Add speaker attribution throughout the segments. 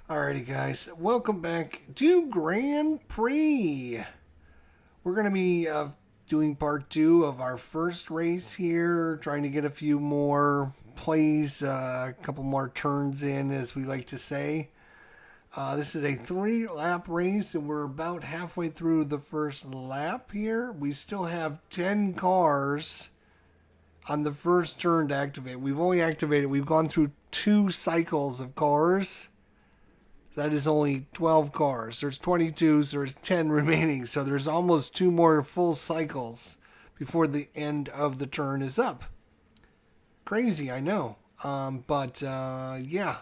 Speaker 1: Alrighty, guys, welcome back to Grand Prix. We're going to be doing part two of our first race here, trying to get a few more plays, a couple more turns in, as we like to say. This is a 3-lap race, and we're about halfway through the first lap here. We still have 10 cars on the first turn to activate. We've gone through 2 cycles of cars. That is only 12 cars. There's 22, so there's 10 remaining. So there's almost 2 more full cycles before the end of the turn is up. Crazy, I know. Yeah.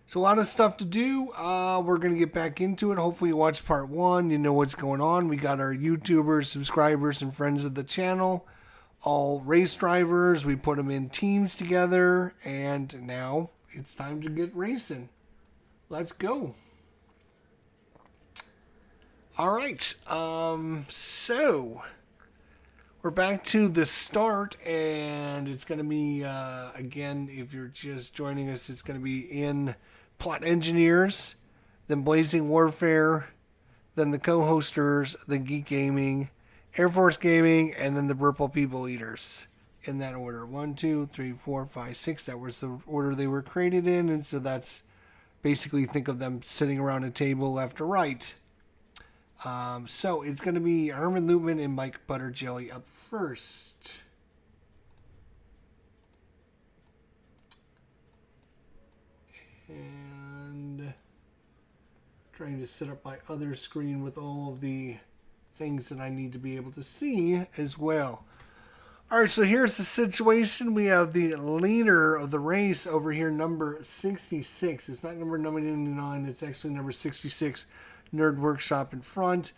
Speaker 1: So a lot of stuff to do. We're going to get back into it. Hopefully you watch part 1. You know what's going on. We got our YouTubers, subscribers, and friends of the channel. All race drivers. We put them in teams together. And now it's time to get racing. Let's go. All right. So we're back to the start, and it's going to be, again, if you're just joining us, it's going to be in Plot Engineers, then Blazing Warfare, then the co-hosters, then Geek Gaming, Air Force Gaming, and then the Purple People Eaters. In that order. 1, 2, 3, 4, 5, 6. That was the order they were created in, and so that's basically think of them sitting around a table left to right. So it's going to be Herman Loopman and Mike Butterjelly up first. And trying to set up my other screen with all of the things that I need to be able to see as well. Alright, so here's the situation. We have the leader of the race over here, number 66. It's not number 99, it's actually number 66, Nerd Workshop in front.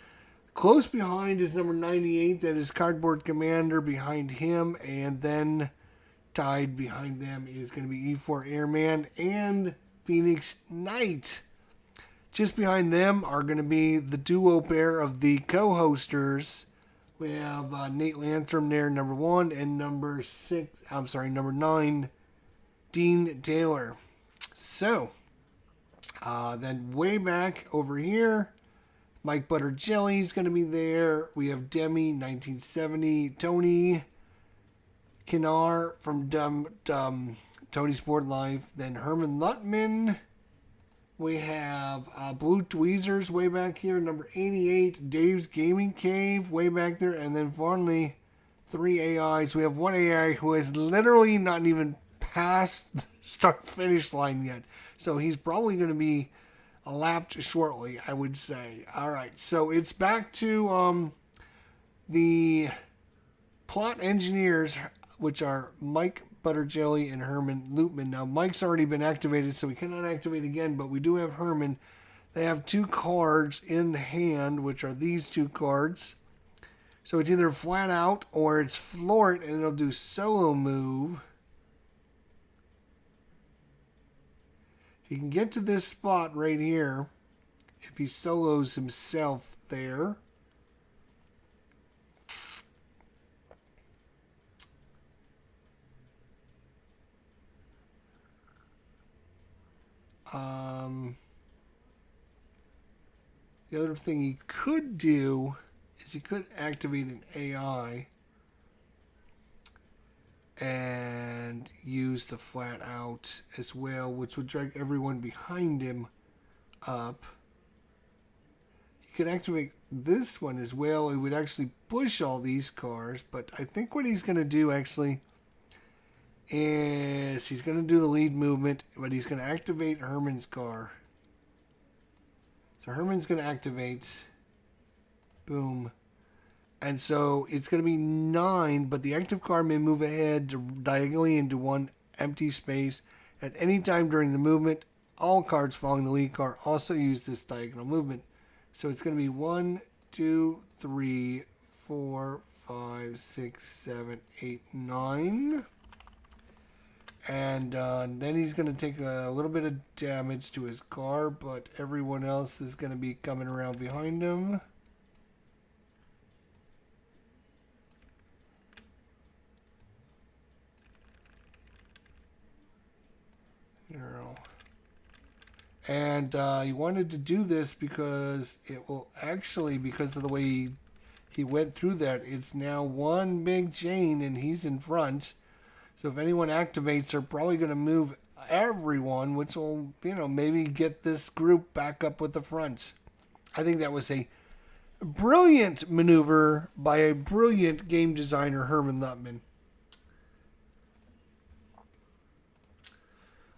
Speaker 1: Close behind is number 98, that is Cardboard Commander behind him, and then tied behind them is going to be E4 Airman and Phoenix Knight. Just behind them are going to be the duo pair of the co-hosters. We have Nate Lantham there, number 1, and number 9, Dean Taylor. So, then way back over here, Mike Butterjelly is going to be there. We have Demi, 1970, Tony Kinnar from Tony Sport Life, then Herman Lutman. We have Blue Tweezers way back here, number 88, Dave's Gaming Cave way back there, and then finally 3 AIs. We have 1 AI who has literally not even passed the start-finish line yet, so he's probably going to be lapped shortly, I would say. All right, so it's back to the Plot Engineers, which are Mike Butterjelly and Herman Loopman. Now, Mike's already been activated, so we cannot activate again, but we do have Herman. They have 2 cards in hand, which are these 2 cards. So it's either flat out or it's floor it, and it'll do solo move. He can get to this spot right here if he solos himself there. The other thing he could do is he could activate an AI and use the flat out as well, which would drag everyone behind him up. You could activate this one as well. It would actually push all these cars, but I think what he's going to do actually is he's going to do the lead movement, but he's going to activate Herman's car. So Herman's going to activate. Boom. And so it's going to be 9, but the active car may move ahead diagonally into 1 empty space at any time during the movement. All cards following the lead car also use this diagonal movement. So it's going to be 1, 2, 3, 4, 5, 6, 7, 8, 9. And then he's going to take a little bit of damage to his car, but everyone else is going to be coming around behind him. And he wanted to do this because it will actually, because of the way he went through that, it's now one big chain and he's in front. So if anyone activates, they're probably going to move everyone, which will, maybe get this group back up with the front. I think that was a brilliant maneuver by a brilliant game designer, Herman Lutman.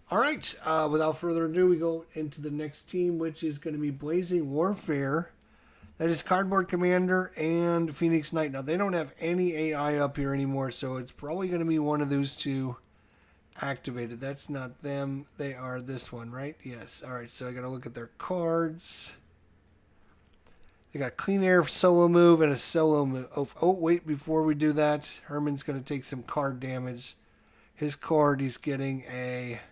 Speaker 1: All right, without further ado, we go into the next team, which is going to be Blazing Warfare. That is Cardboard Commander and Phoenix Knight. Now, they don't have any AI up here anymore, so it's probably going to be one of those two activated. That's not them. They are this one, right? Yes. All right, so I got to look at their cards. They got Clean Air solo move and a solo move. Oh, wait, before we do that, Herman's going to take some card damage. His card, he's getting a...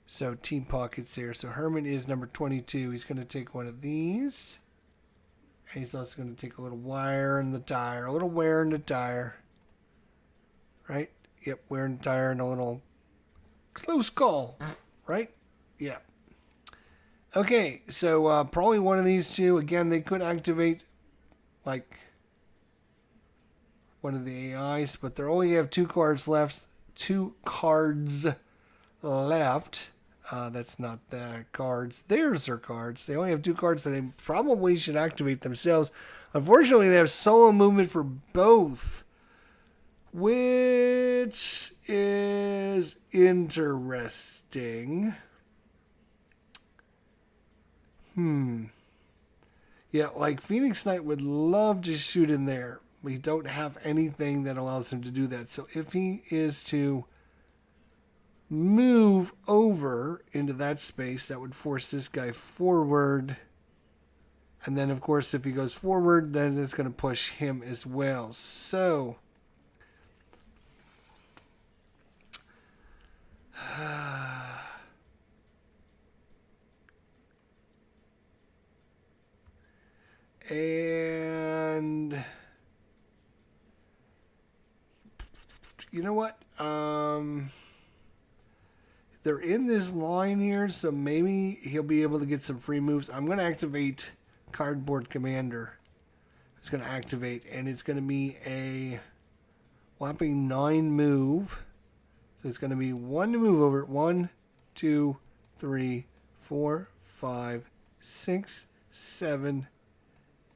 Speaker 1: So, Team Pockets there. So, Herman is number 22. He's going to take one of these. And he's also going to take a little wire in the tire. A little wear in the tire. Right? Yep, wear in the tire and a little close call. Right? Yeah. Okay, so probably one of these two. Again, they could activate, like, one of the AIs. But they only have 2 cards left. 2 cards left. That's not their cards. There's their cards. They only have 2 cards, so they probably should activate themselves. Unfortunately, they have solo movement for both, which is interesting. Yeah, like Phoenix Knight would love to shoot in there. We don't have anything that allows him to do that. So if he is to move over into that space, that would force this guy forward. And then, of course, if he goes forward, then it's going to push him as well. So, and you know what? They're in this line here, so maybe he'll be able to get some free moves. I'm going to activate Cardboard Commander. It's going to activate, and it's going to be a whopping 9 move. So it's going to be 1 to move over. 1, 2, 3, 4, 5, 6, 7,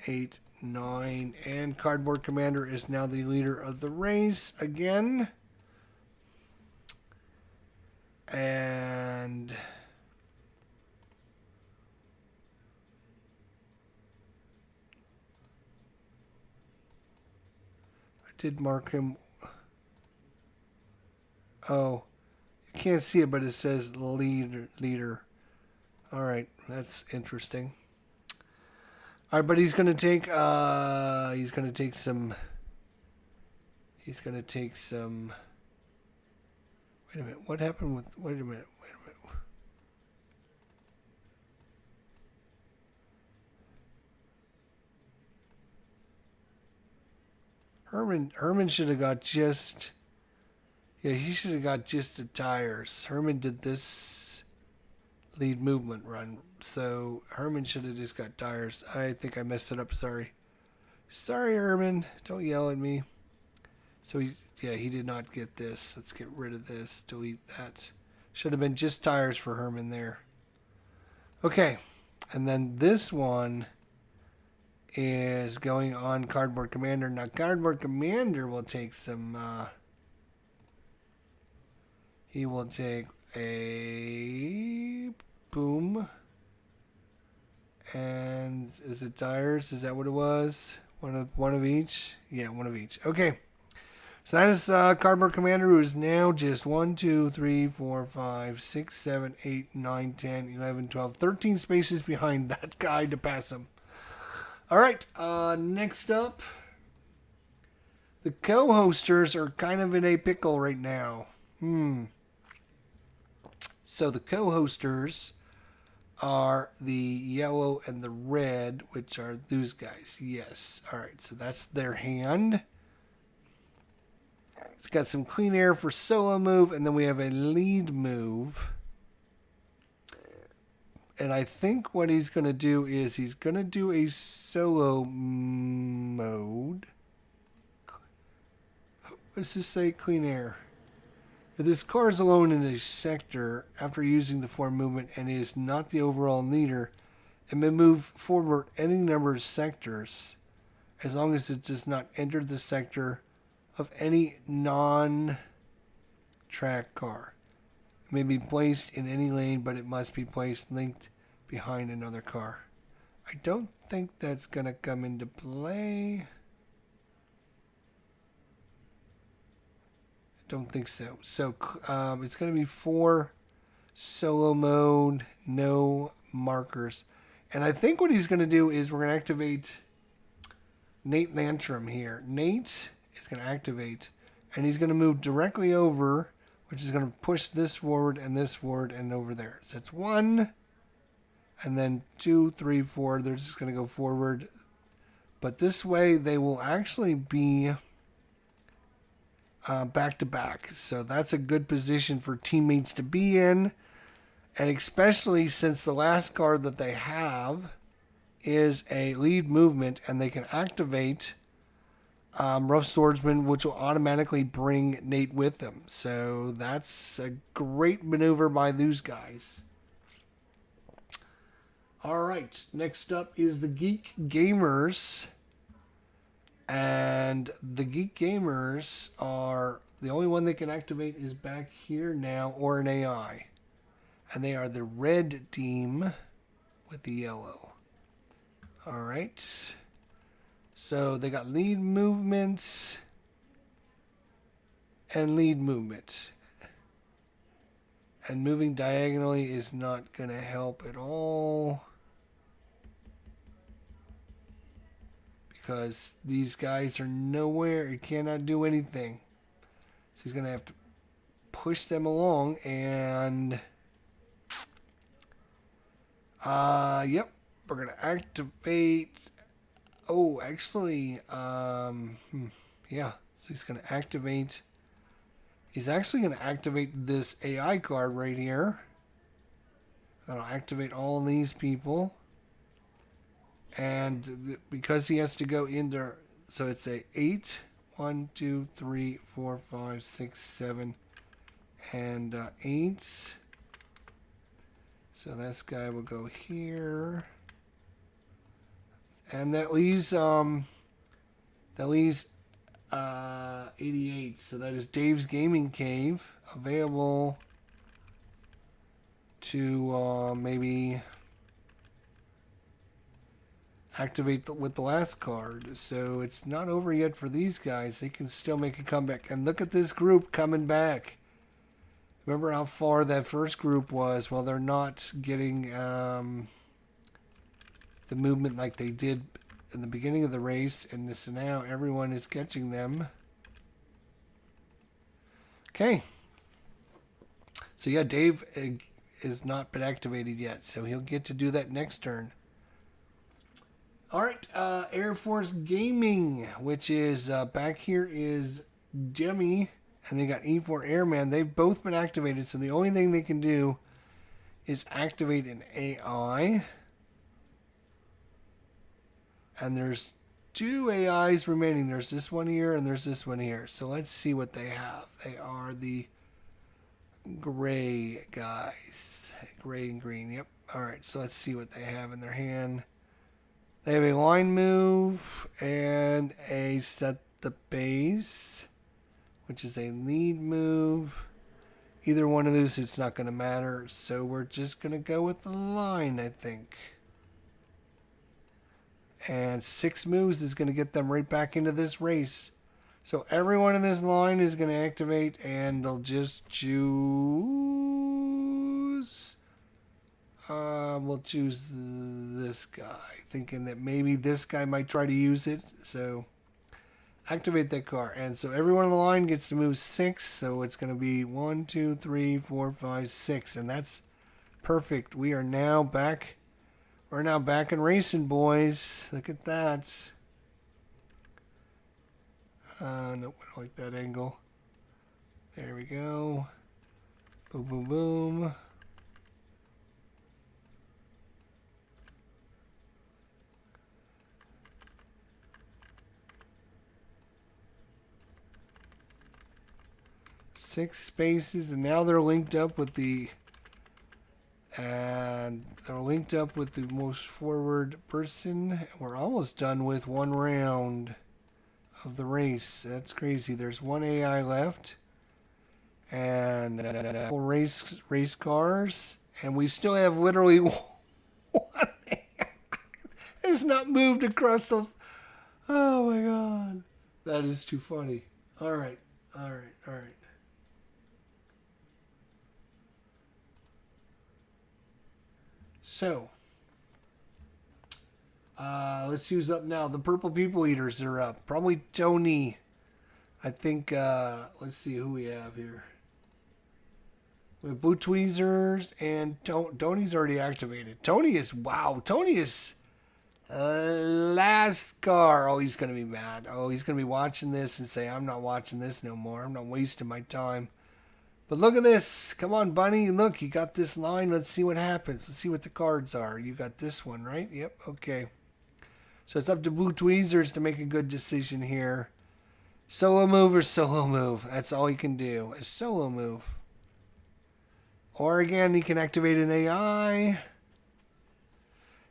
Speaker 1: 8, 9. And Cardboard Commander is now the leader of the race again. And I did mark him. Oh, you can't see it, but it says leader. All right, that's interesting. All right, but he's going to take some. Wait a minute. What happened with... Wait a minute. Herman should have got just... Yeah, he should have got just the tires. Herman did this lead movement run. So Herman should have just got tires. I think I messed it up. Sorry. Sorry, Herman. Don't yell at me. So he did not get this. Let's get rid of this. Delete that. Should have been just tires for Herman there. Okay. And then this one is going on Cardboard Commander. Now, Cardboard Commander will take some... he will take a... Boom. And is it tires? Is that what it was? One of each? Yeah, one of each. Okay. So that is Cardboard Commander, who is now just 1, 2, 3, 4, 5, 6, 7, 8, 9, 10, 11, 12, 13 spaces behind that guy to pass him. All right, next up, the co-hosters are kind of in a pickle right now. So the co-hosters are the yellow and the red, which are those guys. Yes. All right, so that's their hand. It's got some Clean Air for solo move, and then we have a lead move. And I think what he's going to do is he's going to do a solo mode. What does this say? Clean air. If this car is alone in a sector after using the form movement and is not the overall leader, it may move forward any number of sectors as long as it does not enter the sector of any non-track car. It may be placed in any lane, but it must be placed linked behind another car. I don't think that's going to come into play. I don't think so. So it's going to be 4 solo mode, no markers. And I think what he's going to do is we're going to activate Nate Lantrum here. Nate is going to activate, and he's going to move directly over, which is going to push this forward and over there. So it's 1, and then 2, 3, 4. They're just going to go forward. But this way they will actually be back to back. So that's a good position for teammates to be in. And especially since the last card that they have is a lead movement, and they can activate Rough Swordsman, which will automatically bring Nate with them. So that's a great maneuver by those guys. All right, next up is the Geek Gamers. And the Geek Gamers are, the only one they can activate is back here now, or an AI. And they are the red team with the yellow. All right. So they got lead movement and lead movement. And moving diagonally is not going to help at all, because these guys are nowhere. He cannot do anything. So he's going to have to push them along. And yep, we're going to activate. Oh, actually, yeah. So he's going to activate. He's actually going to activate this AI card right here. That'll activate all of these people. And because he has to go in there, so it's a 8, 1, 2, 3, 4, 5, 6, 7, and 8. So this guy will go here. And that leaves 88. So that is Dave's Gaming Cave, available to maybe activate with the last card. So it's not over yet for these guys. They can still make a comeback. And look at this group coming back. Remember how far that first group was? Well, they're not getting the movement like they did in the beginning of the race, and so now everyone is catching them. Okay. So yeah, Dave has not been activated yet, so he'll get to do that next turn. All right, Air Force Gaming, which is back here is Jimmy, and they got E4 Airman. They've both been activated, so the only thing they can do is activate an AI. And there's 2 AIs remaining. There's this one here and there's this one here. So let's see what they have. They are the gray guys. Gray and green. Yep. All right. So let's see what they have in their hand. They have a line move and a set the base, which is a lead move. Either one of those, it's not going to matter. So we're just going to go with the line, I think. And 6 moves is going to get them right back into this race. So everyone in this line is going to activate, and they'll just choose. We'll choose this guy, thinking that maybe this guy might try to use it. So activate that car. And so everyone in the line gets to move 6. So it's going to be 1, 2, 3, 4, 5, 6. And that's perfect. We are now back. We're now back in racing, boys. Look at that. Nope, I don't like that angle. There we go. Boom, boom, boom. 6 spaces, and now they're linked up with the most forward person. We're almost done with one round of the race. That's crazy. There's one AI left, and race cars, and we still have literally one AI. It's not moved across the. Oh my god, that is too funny. All right. So, let's use up now. The purple people eaters are up. Probably Tony. I think, let's see who we have here. We have Blue Tweezers and Tony's already activated. Tony is last car. Oh, he's going to be mad. Oh, he's going to be watching this and say, I'm not watching this no more. I'm not wasting my time. But look at this. Come on, Bunny. Look, you got this line. Let's see what happens. Let's see what the cards are. You got this one, right? Yep. Okay. So it's up to Blue Tweezers to make a good decision here. Solo move or solo move. That's all he can do. A solo move. Or again, he can activate an AI.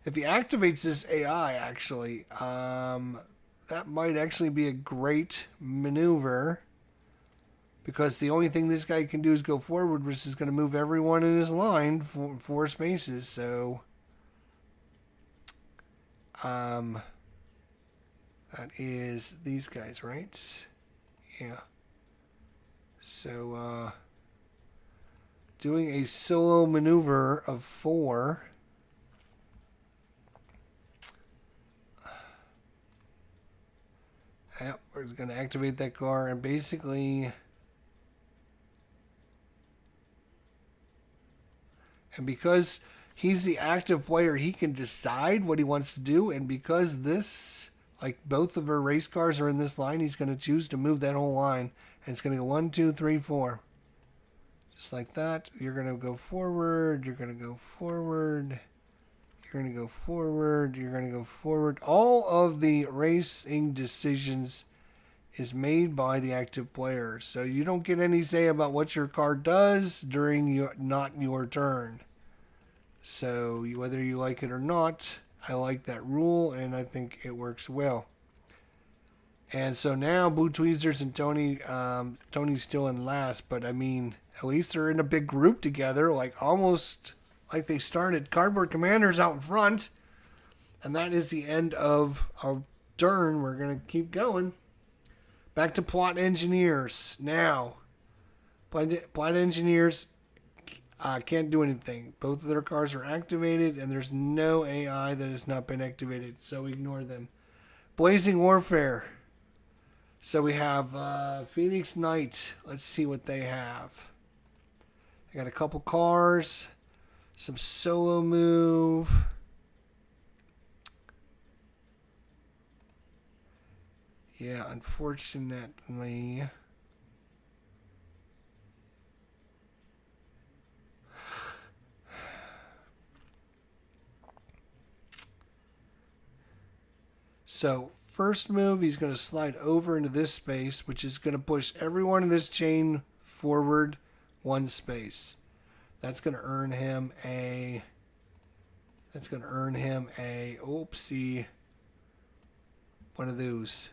Speaker 1: If he activates this AI, actually, that might actually be a great maneuver. Because the only thing this guy can do is go forward, which is going to move everyone in his line for 4 spaces. So, that is these guys, right? Yeah. So, doing a solo maneuver of 4. Yep, we're going to activate that car and basically... And because he's the active player, he can decide what he wants to do. And because this, like both of our race cars are in this line, he's going to choose to move that whole line. And it's going to go 1, 2, 3, 4. Just like that. You're going to go forward. You're going to go forward. You're going to go forward. You're going to go forward. All of the racing decisions is made by the active player. So you don't get any say about what your car does during not your turn. So whether you like it or not, I like that rule and I think it works well. And so now Blue Tweezers and Tony, Tony's still in last, but I mean, at least they're in a big group together, like almost like they started Cardboard Commanders out in front. And that is the end of our turn. We're going to keep going. Back to Plot Engineers. Now, Plot Engineers can't do anything. Both of their cars are activated, and there's no AI that has not been activated, so ignore them. Blazing Warfare. So we have Phoenix Knight. Let's see what they have. I got a couple cars, some solo move. Yeah, unfortunately. So, first move, he's going to slide over into this space, which is going to push everyone in this chain forward 1 space. That's going to earn him a... oopsie, one of those.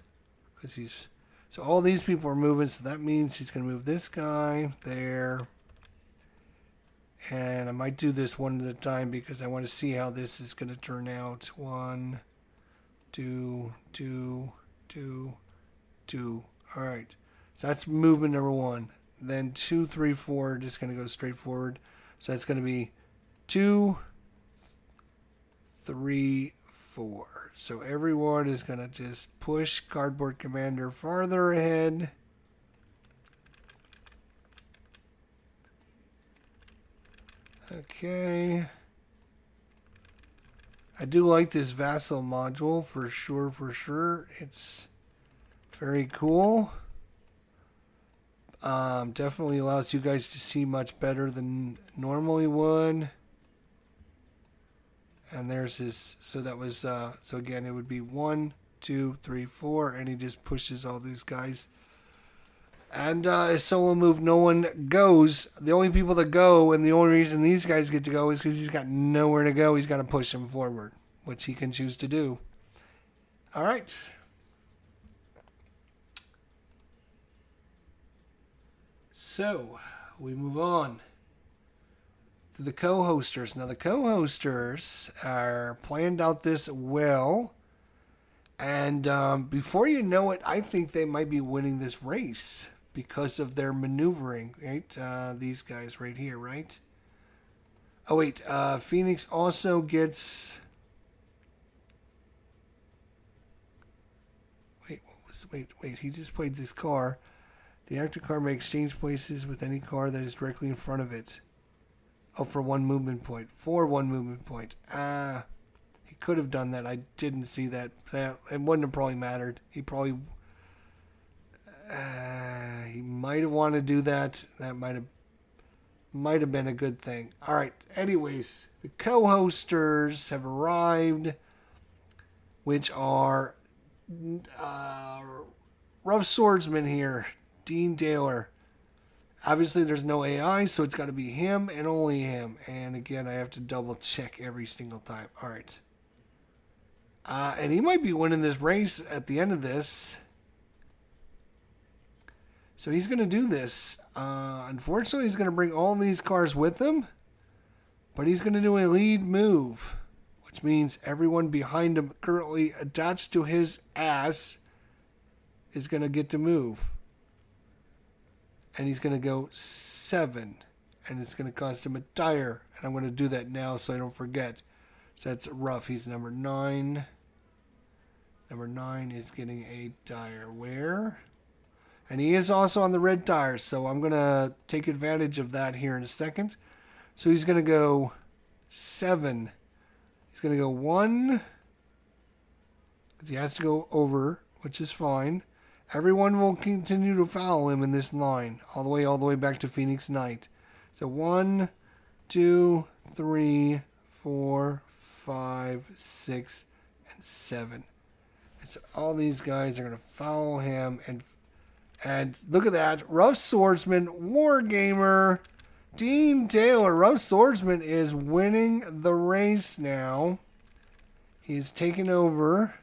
Speaker 1: Because so all these people are moving, so that means he's going to move this guy there. And I might do this one at a time because I want to see how this is going to turn out. 1, 2, 2, 2, 2. All right. So that's movement number 1. Then 2, 3, 4, just going to go straight forward. So that's going to be 2, 3, 4. So everyone is going to just push Cardboard Commander farther ahead. Okay. I do like this Vassal module for sure. It's very cool. Definitely allows you guys to see much better than normally would. And there's his, so that was, so again, it would be 1, 2, 3, 4, and he just pushes all these guys And solo move, no one goes. The only people that go, and the only reason these guys get to go is because he's got nowhere to go. He's got to push them forward, which he can choose to do. All right. So we move on to the co-hosters. Now the co-hosters are planned out this well. And before you know it, I think they might be winning this race because of their maneuvering, right? These guys right here, right? Oh, wait. Phoenix also gets... Wait. He just played this car. The active car may exchange places with any car that is directly in front of it. Oh, for 1 movement point. For 1 movement point. He could have done that. I didn't see that. It wouldn't have probably mattered. He probably... he might have wanted to do that. That might have been a good thing. All right. Anyways, the co-hosters have arrived, which are Rough Swordsman here, Dean Taylor. Obviously, there's no AI, so it's got to be him and only him. And again, I have to double check every single time. All right. And he might be winning this race at the end of this. So he's going to do this. Unfortunately, he's going to bring all these cars with him. But he's going to do a lead move, which means everyone behind him currently attached to his ass is going to get to move. And he's going to go 7. And it's going to cost him a tire. And I'm going to do that now so I don't forget. So that's rough. He's number 9. Number 9 is getting a tire. Where? And he is also on the red tire, so I'm going to take advantage of that here in a second. So he's going to go 7. He's going to go 1. Because he has to go over, which is fine. Everyone will continue to follow him in this line, all the way back to Phoenix Knight. So 1, 2, 3, 4, 5, 6, and 7. And so all these guys are going to follow him. And look at that. Rough Swordsman, Wargamer, Dean Taylor. Rough Swordsman is winning the race now. He's taken over.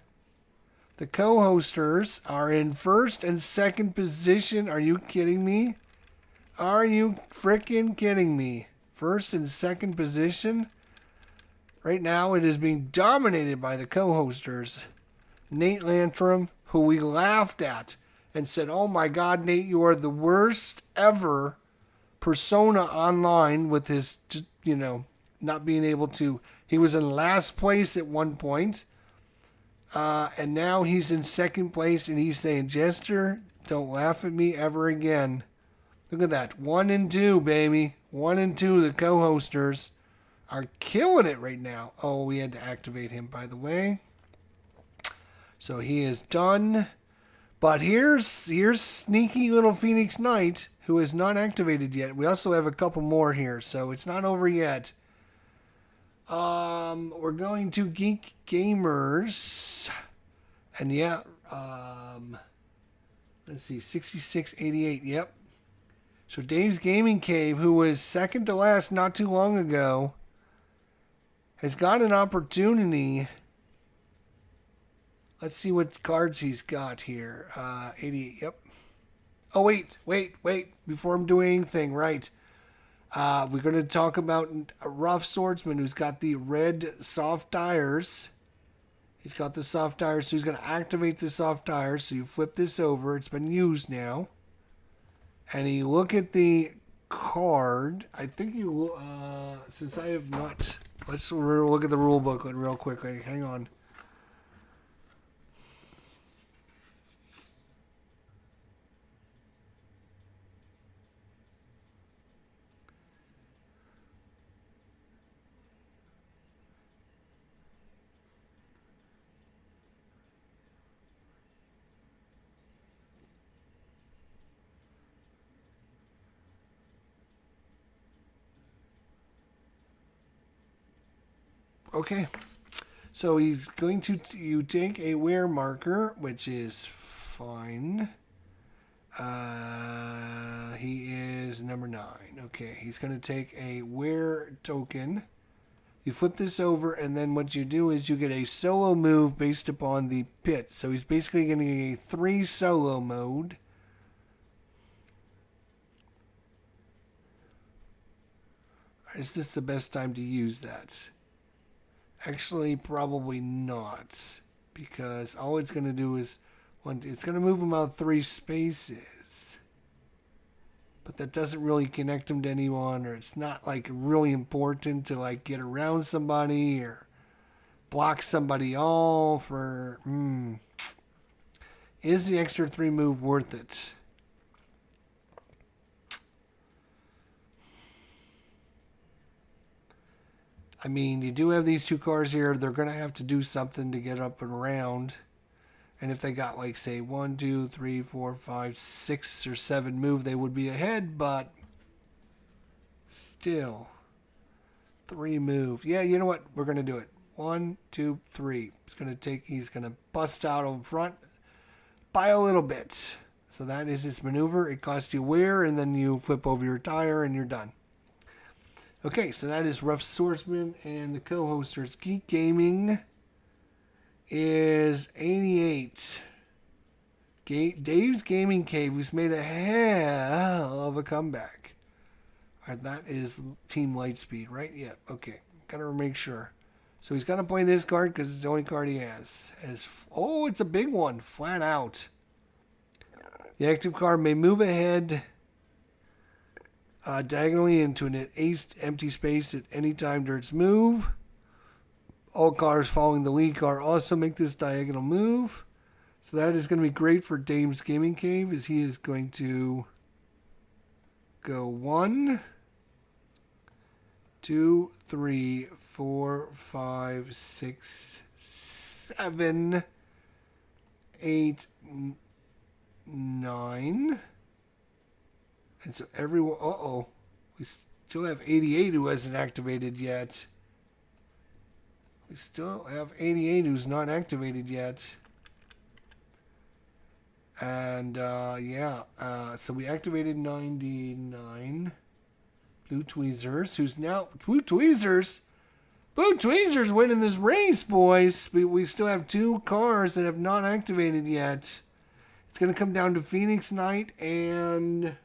Speaker 1: The co-hosters are in first and second position. Are you kidding me? Are you freaking kidding me? First and second position. Right now it is being dominated by the co-hosters. Nate Lantrum, who we laughed at and said, oh my God, Nate, you are the worst ever persona online with his, not being able to. He was in last place at one point. And now he's in second place and he's saying, Jester, don't laugh at me ever again. Look at that. 1 and 2, baby. 1 and 2, the co-hosters are killing it right now. Oh, we had to activate him, by the way. So he is done. But here's sneaky little Phoenix Knight, who is not activated yet. We also have a couple more here, so it's not over yet. We're going to Geek Gamers. And yeah, let's see, 6688, yep. So Dave's Gaming Cave, who was second to last not too long ago, has got an opportunity. Let's see what cards he's got here. 88, yep. Oh, wait. Before I'm doing anything, right. We're going to talk about a Rough Swordsman who's got the red soft tires. He's got the soft tires, so he's going to activate the soft tires. So you flip this over. It's been used now. And you look at the card. I think you will, since I have not... Let's look at the rule booklet real quick. Hang on. Okay, so he's going to, you take a wear marker, which is fine. He is number 9. Okay, he's going to take a wear token. You flip this over, and then what you do is you get a solo move based upon the pit. So he's basically getting a 3 solo mode. Is this the best time to use that? Actually, probably not. Because all it's going to do is, it's going to move him out 3 spaces. But that doesn't really connect him to anyone, or it's not like really important to like get around somebody or block somebody off, or is the extra 3 move worth it? I mean, you do have these 2 cars here. They're going to have to do something to get up and around. And if they got like, say, 1, 2, 3, 4, 5, 6, or 7 move, they would be ahead, but still, 3 move. Yeah, you know what? We're going to do it. 1, 2, 3. He's going to bust out in front by a little bit. So that is his maneuver. It costs you wear, and then you flip over your tire, and you're done. Okay, so that is Rough Swordsman, and the co-hosters. Geek Gaming is 88. Dave's Gaming Cave, who's made a hell of a comeback. All right, that is Team Lightspeed, right? Yeah, okay. Gotta make sure. So he's got to play this card because it's the only card he has. It's a big one, flat out. The active card may move ahead diagonally into an empty space at any time during its move. All cars following the lead car also make this diagonal move. So that is going to be great for Dave's Gaming Cave, as he is going to go 1, 2, 3, 4, 5, 6, 7, 8, 9. And so everyone, we still have 88 who hasn't activated yet. We still have 88 who's not activated yet. And, so we activated 99. Blue Tweezers, Blue Tweezers winning this race, boys. We still have 2 cars that have not activated yet. It's going to come down to Phoenix Knight and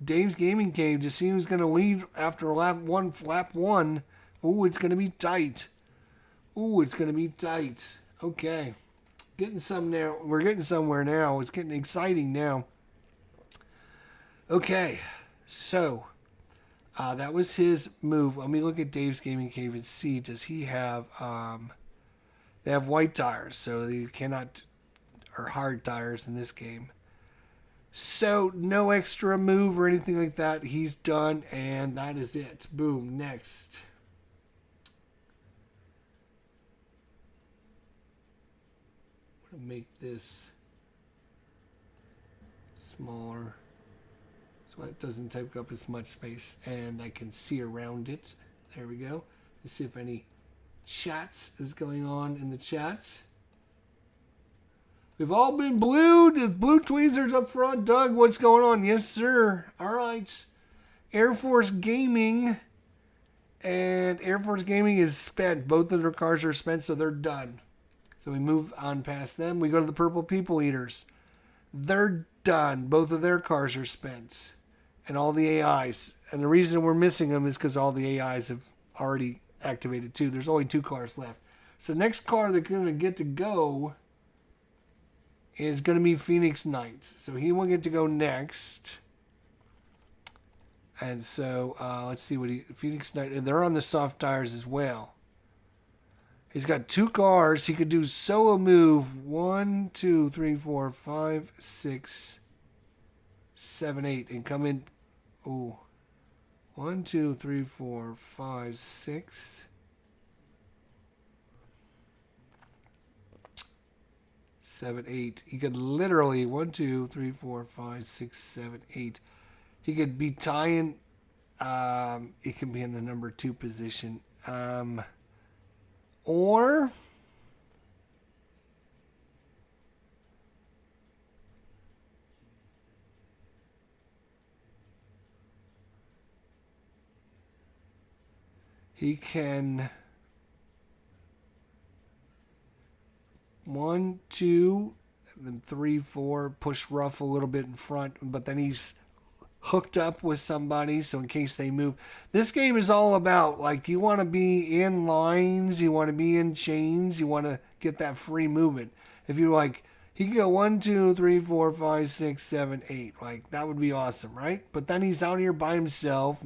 Speaker 1: Dave's Gaming Cave to see who's going to lead after lap 1. Ooh, it's going to be tight. Okay. Getting some there. We're getting somewhere now. It's getting exciting now. Okay. So, that was his move. Let me look at Dave's Gaming Cave and see, does he have, they have white tires, so you cannot, or hard tires in this game. So, no extra move or anything like that. He's done, and that is it. Boom. Next. I'm going to make this smaller so it doesn't take up as much space, and I can see around it. There we go. Let's see if any chats is going on in the chats. We've all been blued. There's Blue Tweezers up front. Doug, what's going on? Yes, sir. All right. Air Force Gaming. And Air Force Gaming is spent. Both of their cars are spent, so they're done. So we move on past them. We go to the Purple People Eaters. They're done. Both of their cars are spent. And all the AIs. And the reason we're missing them is because all the AIs have already activated too. There's only 2 cars left. So next car they're going to get to go is going to be Phoenix Knight. So he will get to go next. And so, let's see what Phoenix Knight, and they're on the soft tires as well. He's got 2 cars. He could do solo move 1, 2, 3, 4, 5, 6, 7, 8, and come in. Ooh. 1, 2, 3, 4, 5, 6. 7, 8. He could literally 1, 2, 3, 4, 5, 6, 7, 8. He could be tying. He can be in the number 2 position. Or He can 1, 2, and then 3, 4, push Ruff a little bit in front, but then he's hooked up with somebody, so in case they move. This game is all about, like, you want to be in lines, you want to be in chains, you want to get that free movement. If you're like, he can go 1, 2, 3, 4, 5, 6, 7, 8. Like, that would be awesome, right? But then he's out here by himself.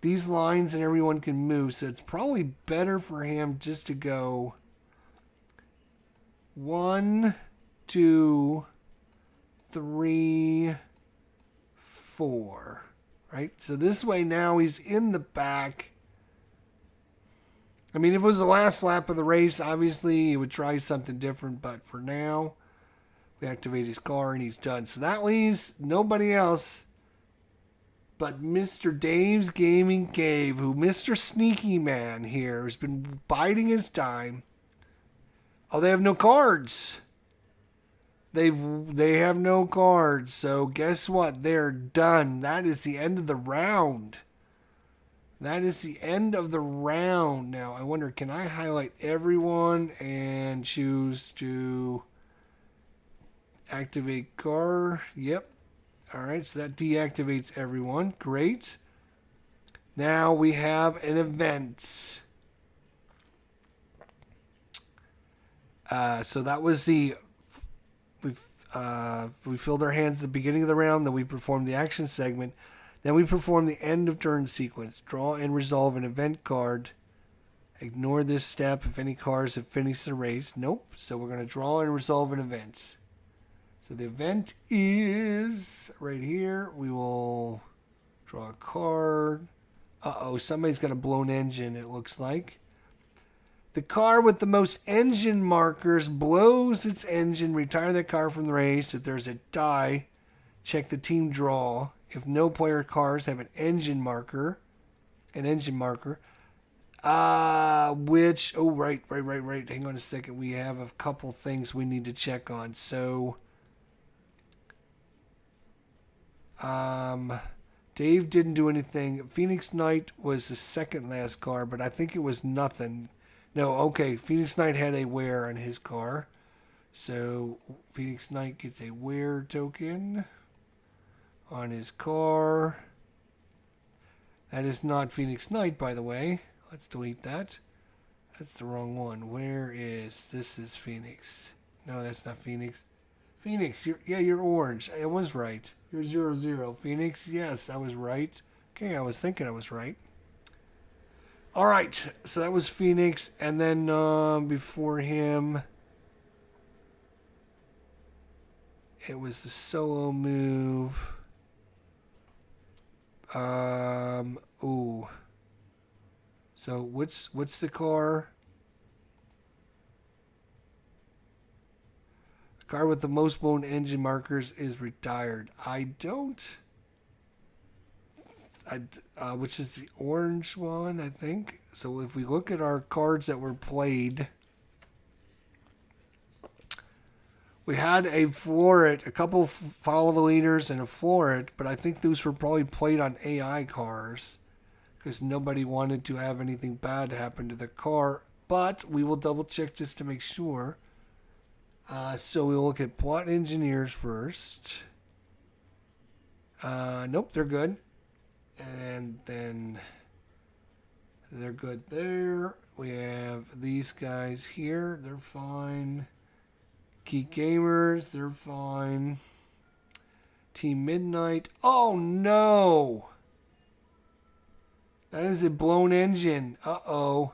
Speaker 1: These lines and everyone can move, so it's probably better for him just to go 1, 2, 3, 4. Right? So this way now he's in the back. I mean, if it was the last lap of the race, obviously he would try something different. But for now, we activate his car and he's done. So that leaves nobody else but Mr. Dave's Gaming Cave, who Mr. Sneaky Man here has been biding his time. Oh, they have no cards. They have no cards. So guess what? They're done. That is the end of the round. That is the end of the round. Now, I wonder, can I highlight everyone and choose to activate car? Yep. All right, so that deactivates everyone. Great. Now we have an event. So that was we filled our hands at the beginning of the round, then we performed the action segment. Then we perform the end of turn sequence. Draw and resolve an event card. Ignore this step if any cars have finished the race. Nope. So we're going to draw and resolve an event. So the event is right here. We will draw a card. Uh-oh, somebody's got a blown engine, it looks like. The car with the most engine markers blows its engine. Retire that car from the race. If there's a tie, check the team draw. If no player cars have an engine marker, which, oh, right. Hang on a second. We have a couple things we need to check on. So, Dave didn't do anything. Phoenix Knight was the second last car, but I think it was nothing. No, okay. Phoenix Knight had a wear on his car. So, Phoenix Knight gets a wear token on his car. That is not Phoenix Knight, by the way. Let's delete that. That's the wrong one. Where is... This is Phoenix. No, that's not Phoenix. Phoenix, you're orange. I was right. You're 0-0. Phoenix, yes, I was right. Okay, I was thinking I was right. All right, so that was Phoenix. And then before him, it was the solo move. Ooh. So what's the car? The car with the most blown engine markers is retired. Which is the orange one, I think. So if we look at our cards that were played, we had a Floret, a couple follow the leaders and a Floret, but I think those were probably played on AI cars because nobody wanted to have anything bad happen to the car. But we will double check just to make sure. So we'll look at plot engineers first. Nope, they're good. And then they're good there. We have these guys here. They're fine. Geek Gamers, they're fine. Team Midnight. Oh, no. That is a blown engine. Uh-oh.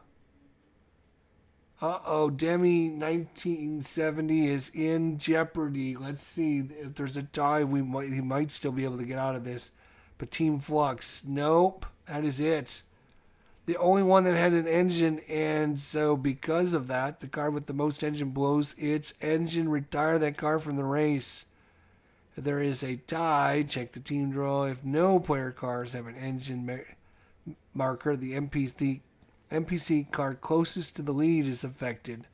Speaker 1: Demi 1970 is in jeopardy. Let's see if there's a tie. He might still be able to get out of this. But Team Flux, nope. That is it. The only one that had an engine, and so because of that, the car with the most engine blows its engine. Retire that car from the race. If there is a tie, check the team draw. If no player cars have an engine marker, the NPC car closest to the lead is affected.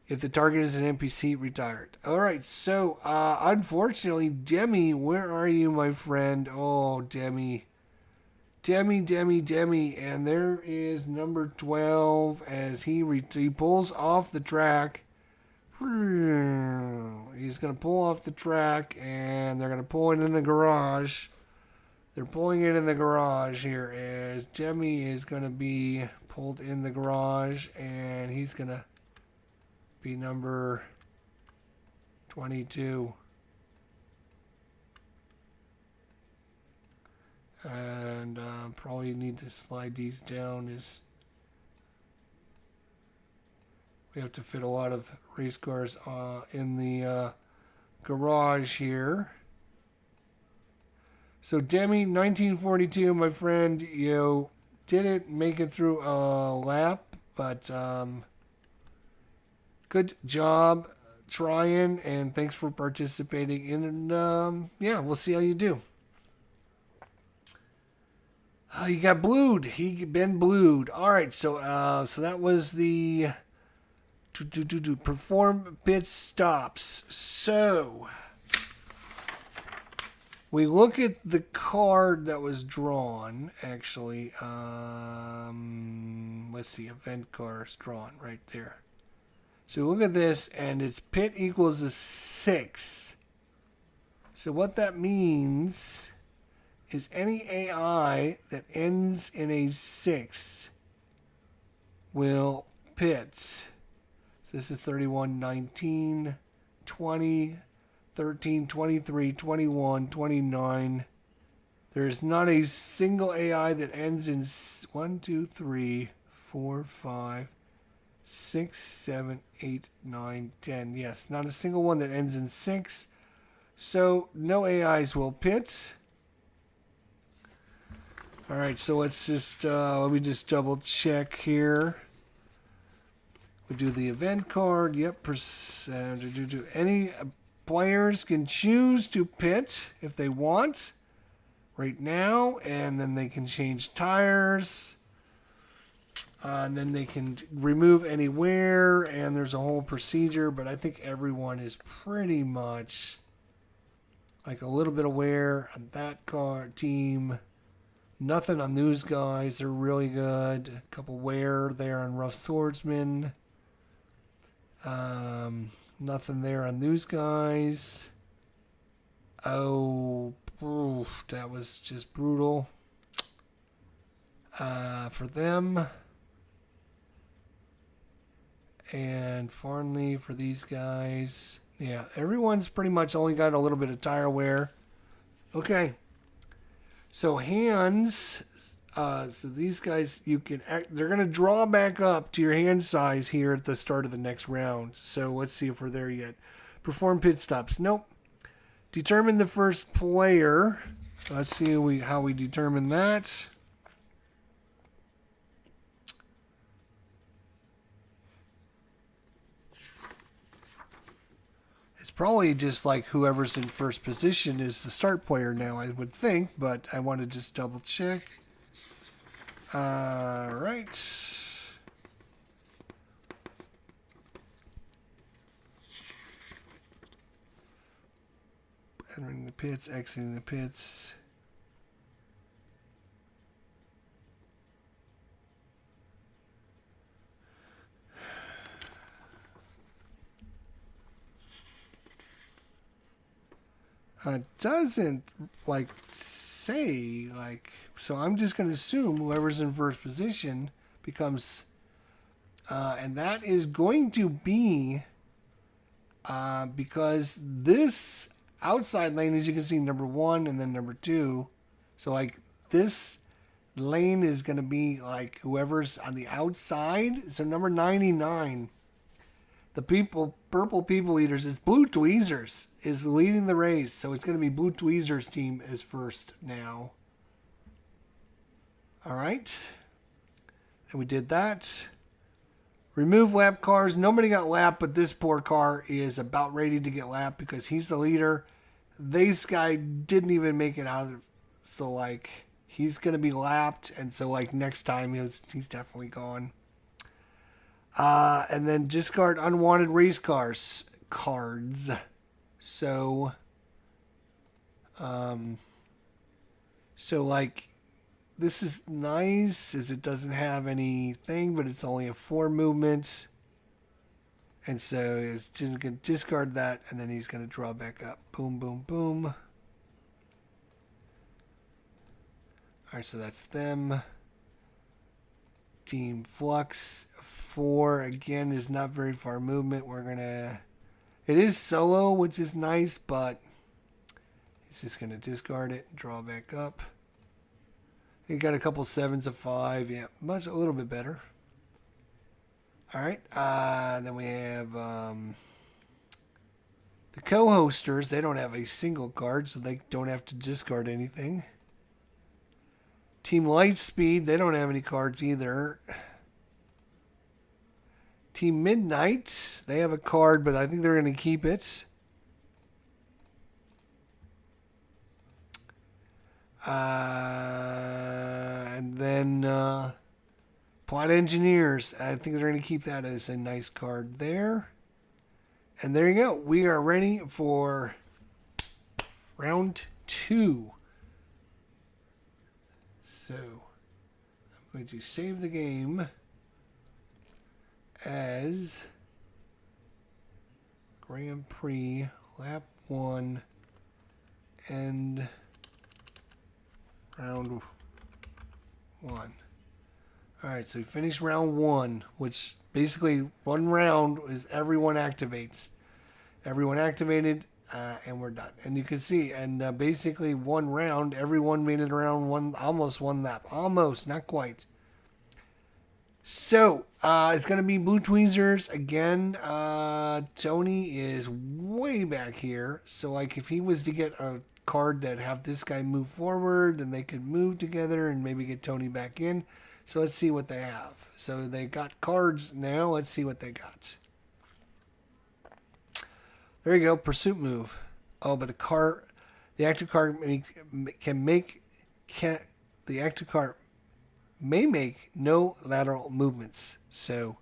Speaker 1: If the target is an NPC, retired. All right, so unfortunately, Demi, where are you, my friend? Oh, Demi. Demi, and there is number 12 as he pulls off the track. He's going to pull off the track, and they're going to pull it in the garage. They're pulling it in the garage here as Demi is going to be pulled in the garage, and he's going to be number 22. And probably need to slide these down as we have to fit a lot of race cars in the garage here. So Demi, 1942, my friend, you didn't make it through a lap, but good job trying, and thanks for participating. And yeah, we'll see how you do. You got blued. He been blued. All right, so that was the perform pit stops. So we look at the card that was drawn. Actually, let's see, event cars drawn right there. So look at this, and it's pit equals a 6. So what that means is any AI that ends in a 6 will pit. So this is 31, 19, 20, 13, 23, 21, 29. There is not a single AI that ends in 1, 2, 3, 4, 5, 6, 7, 8, 9, 10. Yes, not a single one that ends in 6. So no AIs will pit. All right, so let's just let me just double check here. We do the event card. Yep, any players can choose to pit if they want right now, and then they can change tires, and then they can remove any wear, and there's a whole procedure. But I think everyone is pretty much like a little bit of wear on that car team. Nothing on those guys. They're really good. A couple wear there on Rough Swordsman. Nothing there on those guys. Oh, that was just brutal for them. And Farnley for these guys. Yeah, everyone's pretty much only got a little bit of tire wear. Okay. So hands, so these guys, they're going to draw back up to your hand size here at the start of the next round. So let's see if we're there yet. Perform pit stops. Nope. Determine the first player. Let's see how we determine that. Probably just like whoever's in first position is the start player now, I would think, but I want to just double check. All right. Entering the pits, exiting the pits. Doesn't like say like, so I'm just going to assume whoever's in first position becomes, and that is going to be because this outside lane, as you can see, number 1 and then number 2. So like this lane is going to be like whoever's on the outside. So number 99. The purple people eaters, it's Blue Tweezers is leading the race. So it's going to be Blue Tweezers team is first now. All right. And we did that. Remove lap cars. Nobody got lapped, but this poor car is about ready to get lapped because he's the leader. This guy didn't even make it out of, so like he's going to be lapped. And so like next time he's definitely gone. And then discard unwanted race cards. So like this is nice, as it doesn't have anything, but it's only a 4 movement. And so it's just going to discard that, and then he's going to draw back up. Boom, boom, boom. All right, so that's them. Team Flux 4 again is not very far movement. We're gonna. It is solo, which is nice, but he's just gonna discard it and draw back up. He got a couple 7s of 5. Yeah, much a little bit better. All right. Then we have the co-hosters. They don't have a single card, so they don't have to discard anything. Team Lightspeed, they don't have any cards either. Team Midnight, they have a card, but I think they're going to keep it. And then Plot Engineers, I think they're going to keep that as a nice card there. And there you go. We are ready for round 2. So, I'm going to save the game as Grand Prix Lap 1 and round 1. Alright, so we finished round 1, which basically one round is everyone activates. Everyone activated. And we're done. And you can see, and basically one round, everyone made it around almost one lap. Almost, not quite. So, it's going to be Blue Tweezers again. Tony is way back here. So, like, if he was to get a card that have this guy move forward, and they could move together and maybe get Tony back in. So, let's see what they have. So, they got cards now. Let's see what they got. There you go, pursuit move. Oh, but the active card the active card may make no lateral movements. So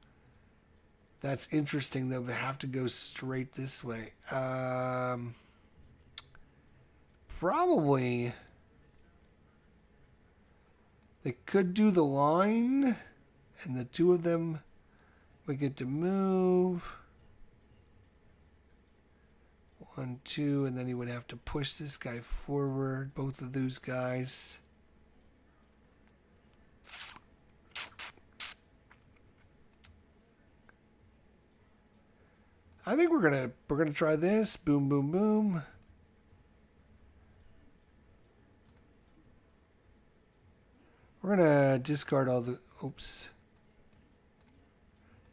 Speaker 1: that's interesting. They'll have to go straight this way. Probably they could do the line, and the two of them would get to move. 1, 2, and then he would have to push this guy forward. Both of those guys. I think we're gonna try this. Boom, boom, boom. We're gonna discard all the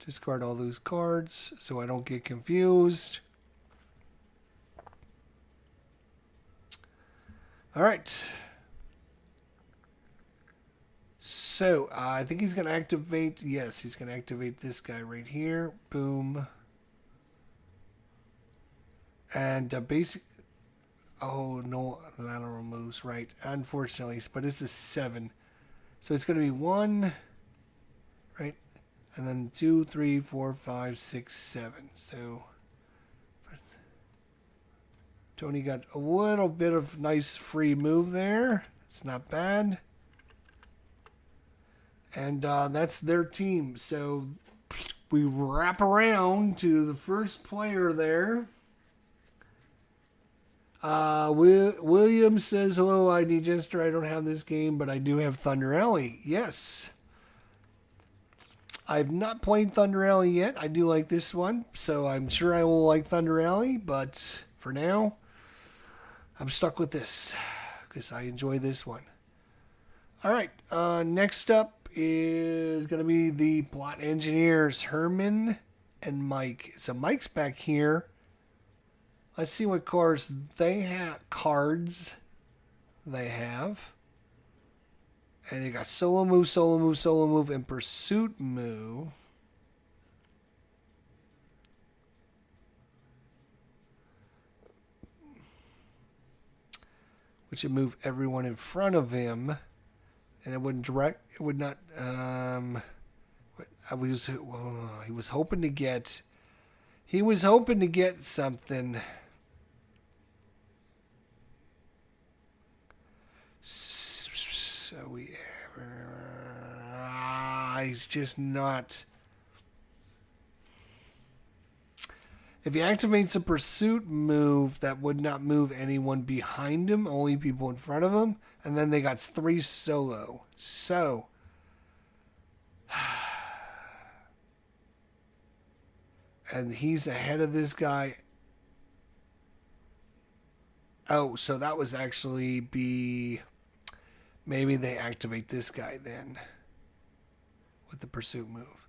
Speaker 1: discard all those cards so I don't get confused. All right. So, I think he's going to activate... Yes, he's going to activate this guy right here. Boom. And basic... Oh, no lateral moves, right. Unfortunately, but it's a 7. So, it's going to be 1, right? And then 2, 3, 4, 5, 6, 7. So... Tony got a little bit of nice free move there. It's not bad. And that's their team. So we wrap around to the first player there. William says, hello, ID Jester. I don't have this game, but I do have Thunder Alley. Yes. I've not played Thunder Alley yet. I do like this one. So I'm sure I will like Thunder Alley. But for now... I'm stuck with this because I enjoy this one. All right. Next up is going to be the Plot Engineers, Herman and Mike. So Mike's back here. Let's see what cards they have. And they got solo move, solo move, solo move, and pursuit move. Which would move everyone in front of him, and it wouldn't direct. It would not. He was hoping to get. He was hoping to get something. So we He's just not. If he activates a pursuit move, that would not move anyone behind him, only people in front of him. And then they got 3 solo. So. And he's ahead of this guy. Oh, so that was actually be... Maybe they activate this guy then. With the pursuit move.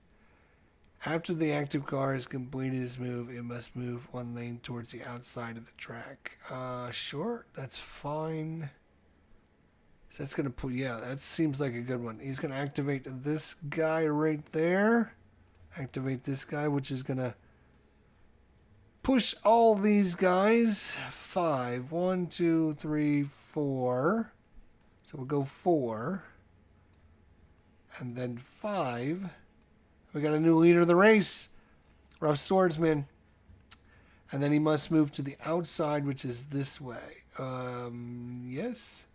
Speaker 1: After the active car has completed his move, it must move 1 lane towards the outside of the track. Sure, that's fine. So that's going to put, yeah, that seems like a good one. He's going to activate this guy right there. Activate this guy, which is going to push all these guys. 5. 1, 2, 3, 4. So we'll go 4. And then 5. We got a new leader of the race. Rough Swordsman. And then he must move to the outside, which is this way. Yes.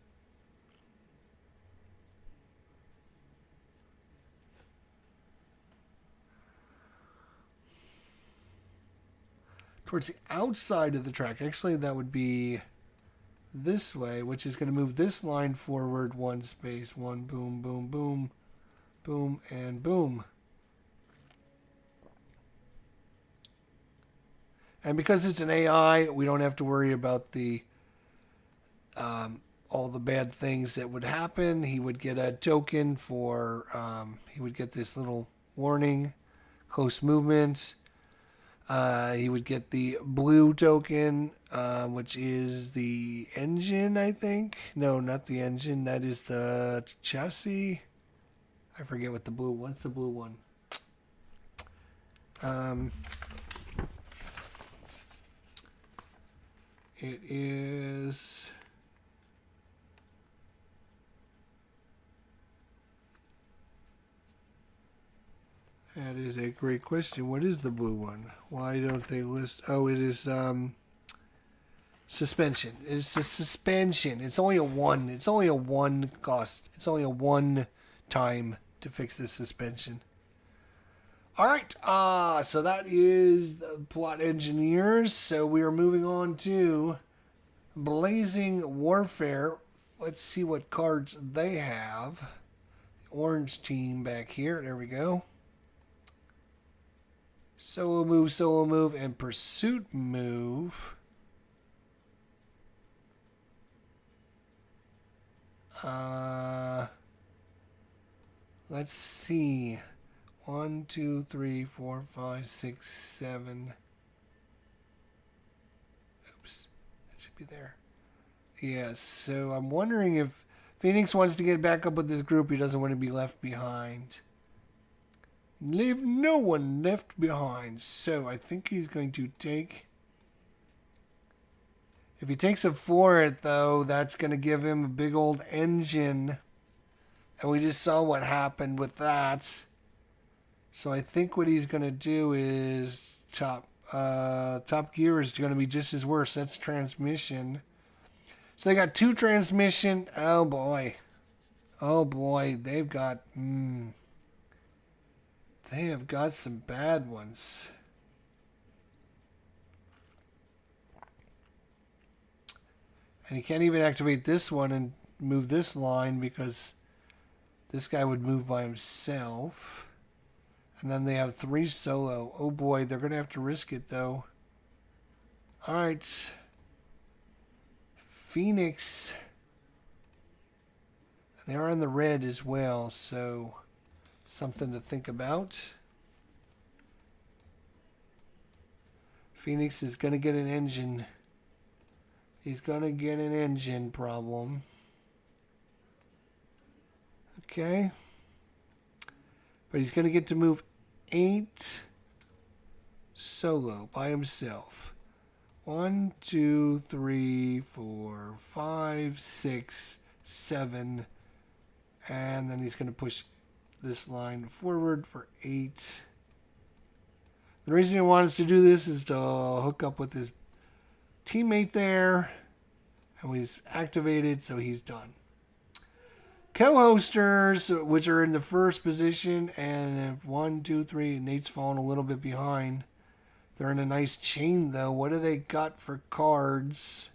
Speaker 1: Towards the outside of the track. Actually, that would be this way, which is going to move this line forward 1 space. 1, boom, boom, boom, boom, and boom. And because it's an AI, we don't have to worry about the all the bad things that would happen. He would get a token for, he would get this little warning, close movement. He would get the blue token, which is the engine, I think. No, not the engine. That is the chassis. I forget what the blue, what's the blue one? It is... That is a great question. What is the blue one? Why don't they list... Oh, it is suspension. It's a suspension. It's only a 1. It's only a 1 cost. It's only a 1 time to fix the suspension. All right, so that is the plot engineers. So we are moving on to Blazing Warfare. Let's see what cards they have. Orange team back here. There we go. Solo move, and pursuit move. Let's see. 1, 2, 3, 4, 5, 6, 7. Oops, that should be there. Yes, so I'm wondering if Phoenix wants to get back up with this group. He doesn't want to be left behind. Leave no one left behind. So I think he's going to take... If he takes a Fort, though, that's going to give him a big old engine. And we just saw what happened with that. So I think what he's going to do is top gear is going to be just as worse. That's transmission. So they got 2 transmission. Oh boy. Oh boy. They've got... They have got some bad ones. And he can't even activate this one and move this line because this guy would move by himself. And then they have 3 solo. Oh boy, they're going to have to risk it though. Alright. Phoenix. They're on the red as well, so something to think about. Phoenix is going to get an engine. He's going to get an engine problem. Okay. But he's going to get to move 8 solo by himself. 1, 2, 3, 4, 5, 6, 7. And then he's going to push this line forward for 8. The reason he wants to do this is to hook up with his teammate there. And we've activated, so he's done. co-hosters, which are in the first position, and 1, 2, 3, Nate's falling a little bit behind. They're in a nice chain, though. What do they got for cards?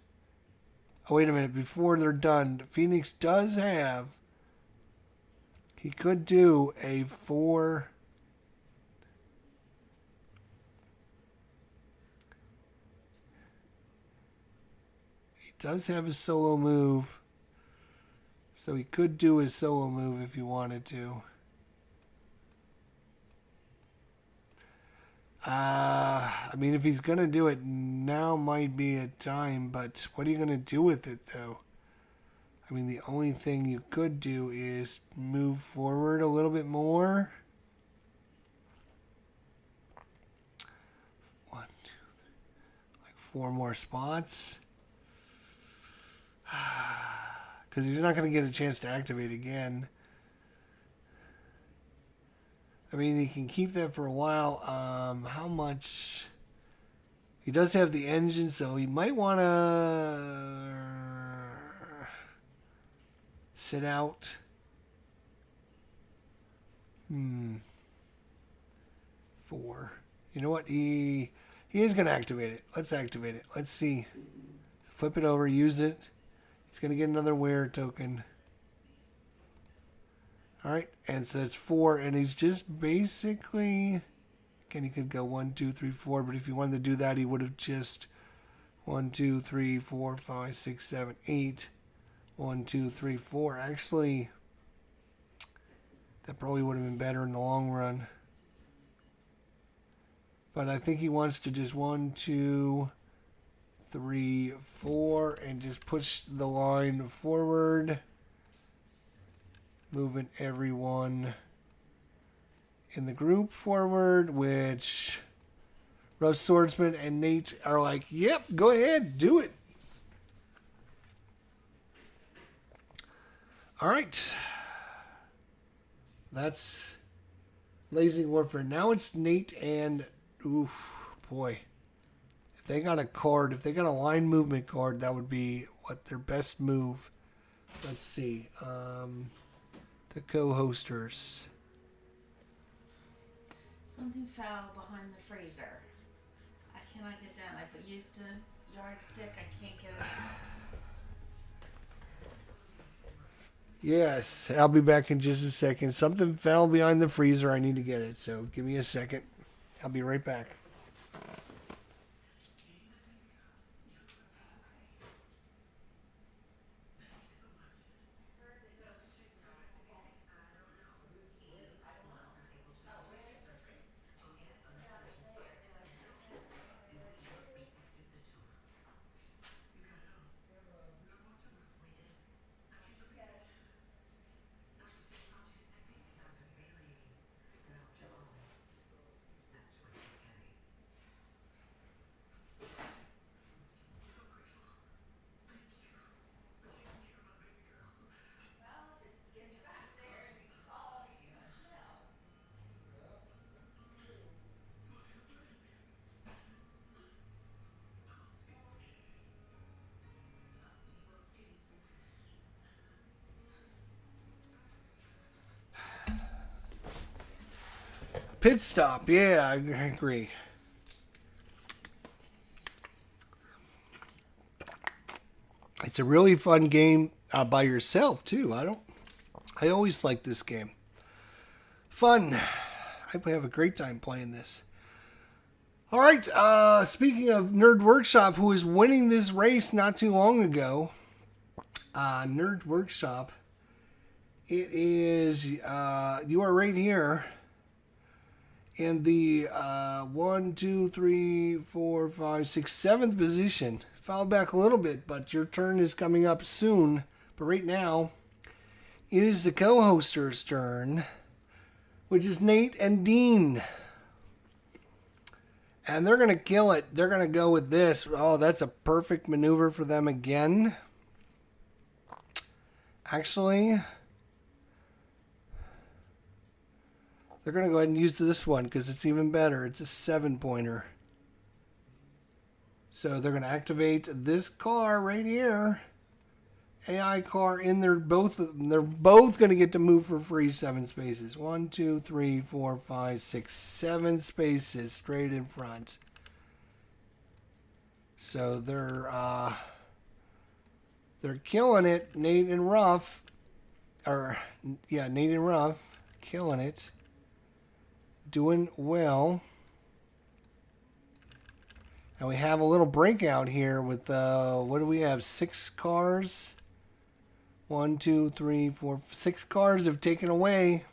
Speaker 1: Oh, wait a minute. Before they're done, Phoenix does have... He could do a 4... He does have a solo move. So he could do his solo move if he wanted to. I mean, if he's going to do it, now might be a time, but what are you going to do with it, though? I mean, the only thing you could do is move forward a little bit more. 1, 2, like 4 more spots. Because he's not going to get a chance to activate again. I mean, he can keep that for a while. How much? He does have the engine, so he might want to sit out. 4. You know what? He is going to activate it. Let's activate it. Let's see. Flip it over. Use it. He's going to get another wear token. All right, and so it's 4, and he's just basically, again, he could go 1, 2, 3, 4, but if he wanted to do that, he would have just 1, 2, 3, 4, 5, 6, 7, 8, 1, 2, 3, 4. Actually, that probably would have been better in the long run. But I think he wants to just 1, 2, 3, 4, and just push the line forward. Moving everyone in the group forward, which Rough Swordsman and Nate are like, yep, go ahead, do it. All right. That's Blazing Warfare. Now it's Nate and, oof, boy. If they got a card, if they got a line movement card, that would be what their best move. Let's see. The co-hosters.
Speaker 2: Something fell behind the freezer. I cannot get down. I used a yardstick. I can't get it out.
Speaker 1: Yes, I'll be back in just a second. Something fell behind the freezer. I need to get it, so give me a second. I'll be right back. Pit stop, yeah, I agree. It's a really fun game by yourself too. I always like this game. Fun. I have a great time playing this. All right. Speaking of Nerd Workshop, who is winning this race not too long ago, Nerd Workshop. It is you are right here. In the 1, 2, 3, 4, 5, 6, 7th position. Fall back a little bit, but your turn is coming up soon. But right now, it is the co-hoster's turn, which is Nate and Dean. And they're going to kill it. They're going to go with this. Oh, that's a perfect maneuver for them again. Actually, they're going to go ahead and use this one because it's even better. It's a 7-pointer. So they're going to activate this car right here. AI car in there. They're both going to get to move for free 7 spaces. 1, 2, 3, 4, 5, 6, 7 spaces straight in front. So they're killing it. Nate and Ruff, Nate and Ruff, killing it. Doing well. And we have a little breakout here with, what do we have? 6 cars. 1, 2, 3, 4, 6 cars have taken away.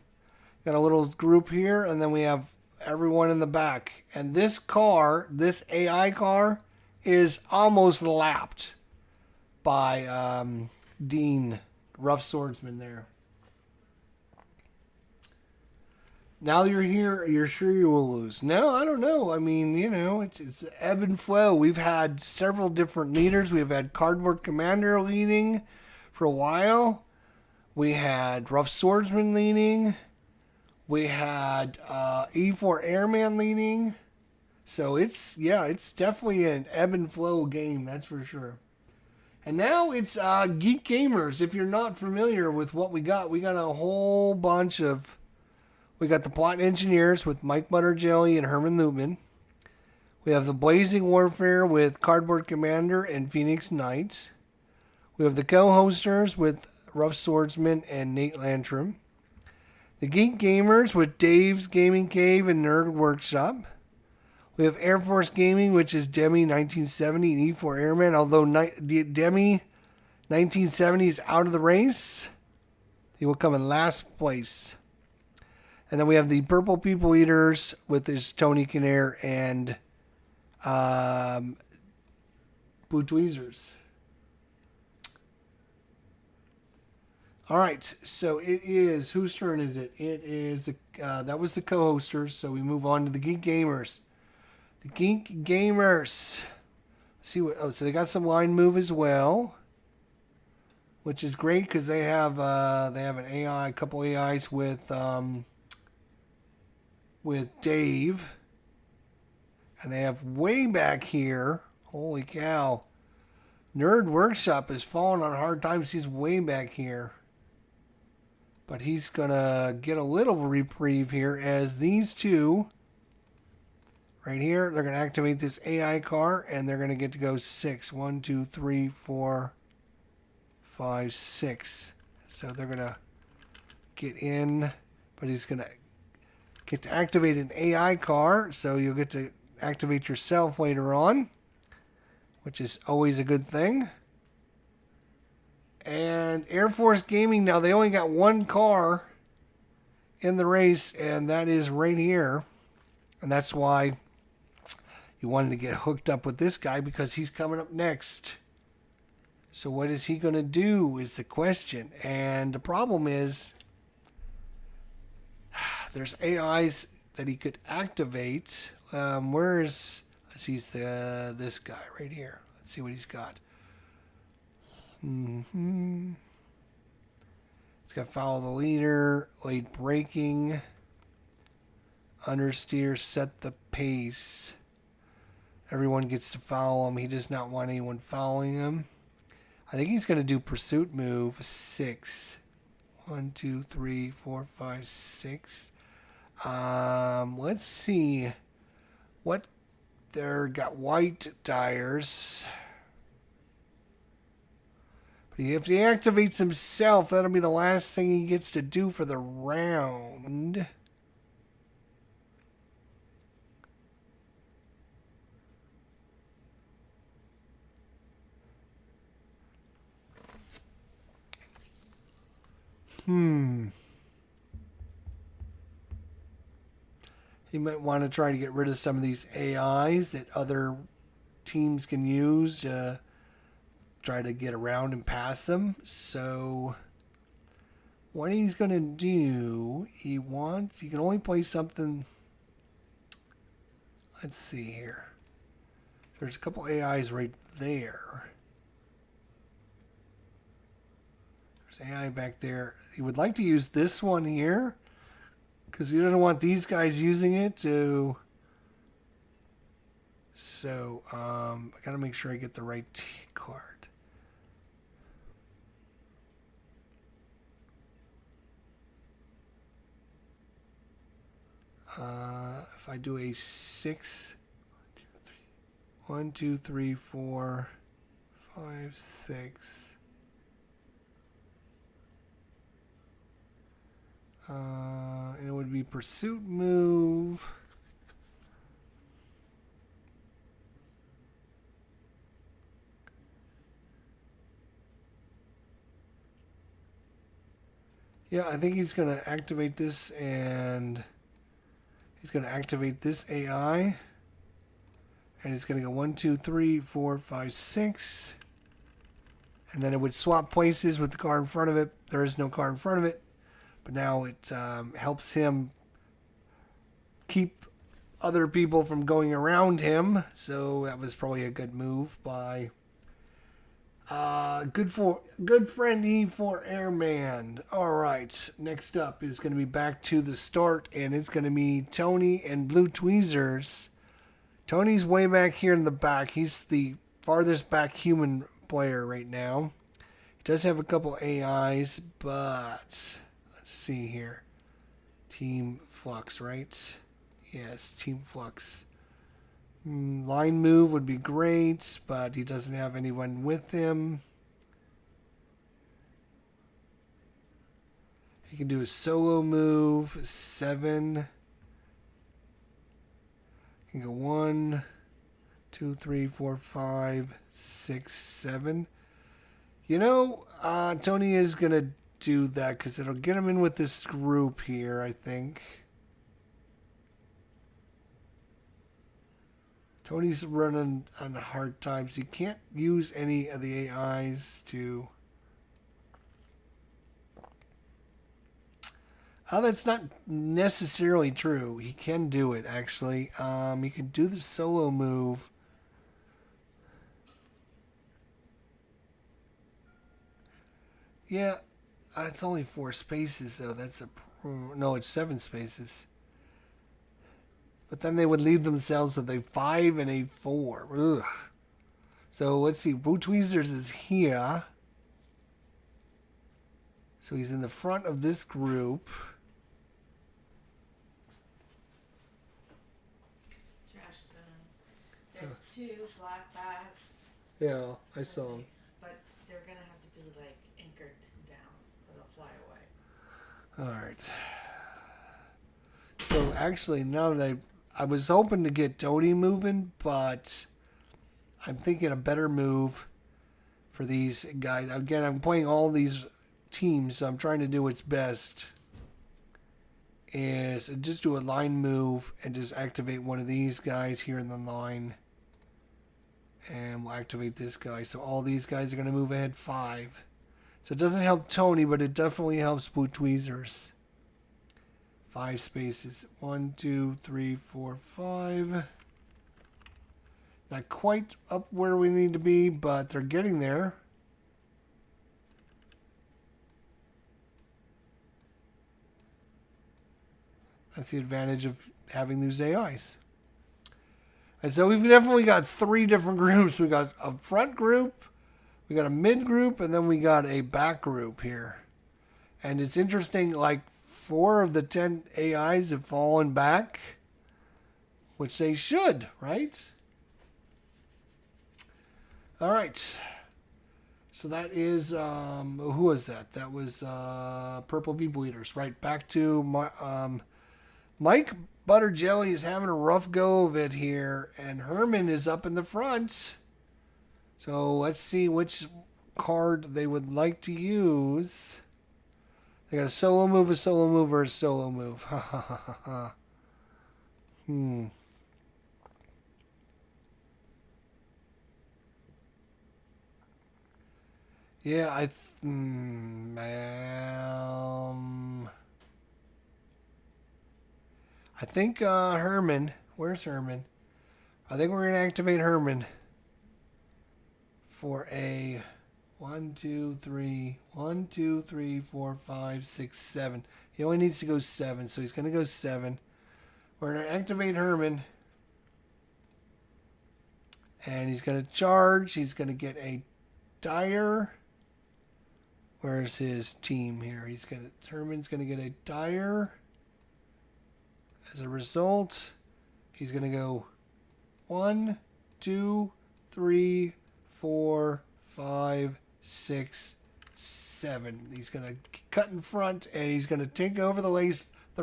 Speaker 1: Got a little group here, and then we have everyone in the back. And this car, this AI car, is almost lapped by Dean, Rough Swordsman there. Now you're here, you're sure you will lose. No, I don't know. I mean, you know, it's ebb and flow. We've had several different leaders. We've had Cardboard Commander leading for a while. We had Rough Swordsman leading. We had E4 Airman leading. So it's definitely an ebb and flow game, that's for sure. And now it's Geek Gamers. If you're not familiar with what we got a whole bunch of. We got the Plot Engineers with Mike Butterjelly and Herman Lubin. We have the Blazing Warfare with Cardboard Commander and Phoenix Knight. We have the Co-Hosters with Rough Swordsman and Nate Lantrum. The Geek Gamers with Dave's Gaming Cave and Nerd Workshop. We have Air Force Gaming, which is Demi 1970 and E4 Airman, although Demi 1970 is out of the race. He will come in last place. And then we have the Purple People Eaters with his Tony Kinnair and Blue Tweezers. All right, so it is, whose turn is it? It is, that was the co-hosters, so we move on to the Geek Gamers. The Geek Gamers. Let's see what, so they got some line move as well, which is great because they have an AI, a couple AIs with Dave, and they have way back here, holy cow, Nerd Workshop is falling on hard times. He's way back here, but he's gonna get a little reprieve here as these two right here, they're gonna activate this AI car and they're gonna get to go 6. 1, 2, 3, 4, 5, 6. So they're gonna get in, but he's gonna get to activate an AI car, so you'll get to activate yourself later on, which is always a good thing. And Air Force Gaming, now they only got one car in the race, and that is right here. And that's why you wanted to get hooked up with this guy, because he's coming up next. So what is he going to do is the question. And the problem is, there's AIs that he could activate. Let's see, this guy right here. Let's see what he's got. He's got follow the leader, late braking, understeer, set the pace. Everyone gets to follow him. He does not want anyone following him. I think he's going to do pursuit move 6. 1, 2, 3, 4, 5, 6. Let's see what they're got. White tires. But if he activates himself, that'll be the last thing he gets to do for the round. He might want to try to get rid of some of these AIs that other teams can use to try to get around and pass them. So what he's going to do, he can only play something. Let's see here. There's a couple AIs right there. There's AI back there. He would like to use this one here, because he doesn't want these guys using it to. So I gotta make sure I get the right card. if I do a 6, 1, 2, 3, 4, 5, 6. And it would be pursuit move. Yeah, I think he's going to activate this, and he's going to activate this AI. And it's going to go 1, 2, 3, 4, 5, 6. And then it would swap places with the car in front of it. There is no car in front of it. But now it helps him keep other people from going around him. So that was probably a good move by good friend E4 Airman. All right, next up is going to be back to the start, and it's going to be Tony and Blue Tweezers. Tony's way back here in the back. He's the farthest back human player right now. He does have a couple AIs, but let's see here. Team Flux, right? Yes, Team Flux. Line move would be great, but he doesn't have anyone with him. He can do a solo move, 7. He can go 1, 2, 3, 4, 5, 6, 7. You know, Tony is going to do that because it'll get him in with this group here, I think. Tony's running on hard times. He can't use any of the AIs to... Oh, that's not necessarily true. He can do it, actually. He can do the solo move. Yeah, it's only 4 spaces, though. That's a... No, it's 7 spaces. But then they would leave themselves with a 5 and a 4. Ugh. So let's see. Blue Tweezers is here. So he's in the front of this group.
Speaker 2: There's 2 black bags.
Speaker 1: Yeah, I saw them.
Speaker 2: But they're going to have to be like anchored down or they'll fly away.
Speaker 1: All right. So actually, now that I was hoping to get Tony moving, but I'm thinking a better move for these guys. Again, I'm playing all these teams, so I'm trying to do what's best. Is just do a line move and just activate one of these guys here in the line. And we'll activate this guy. So all these guys are going to move ahead 5. So it doesn't help Tony, but it definitely helps Blue Tweezers. 5 spaces. 1, 2, 3, 4, 5. Not quite up where we need to be, but they're getting there. That's the advantage of having these AIs. And so we've definitely got 3 different groups. We got a front group, we got a mid group, and then we got a back group here. And it's interesting, like 4 of the 10 AIs have fallen back, which they should, right? All right. So that is, who was that? That was Purple People Eaters, right? Back to Mike Butter Jelly is having a rough go of it here, and Herman is up in the front. So let's see which card they would like to use. They got a solo move, or a solo move. Ha ha ha ha ha. Yeah, I think Herman. Where's Herman? I think we're going to activate Herman for a 1, 2, 3, 1, 2, 3, 4, 5, 6, 7. He only needs to go 7, so he's going to go 7. We're going to activate Herman. And he's going to charge. He's going to get a Dire. Where's his team here? Herman's going to get a Dire. As a result, He's going to go 1, 2, 3, 4, 5, 6, 7. He's going to cut in front, and he's going to take over the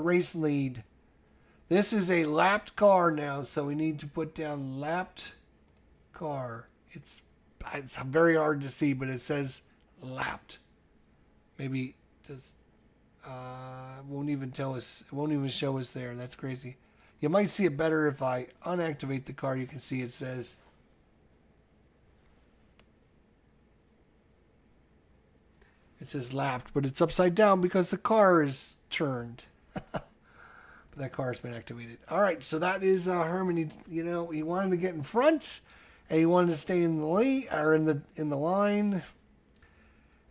Speaker 1: race lead. This is a lapped car now, so we need to put down lapped car. It's very hard to see, but it says lapped. Maybe does won't even tell us. It won't even show us there. That's crazy. You might see it better if I unactivate the car. You can see it says. It says lapped, but it's upside down because the car is turned. But that car has been activated. All right, so that is Herman. He wanted to get in front, and he wanted to stay in the lead or in the line.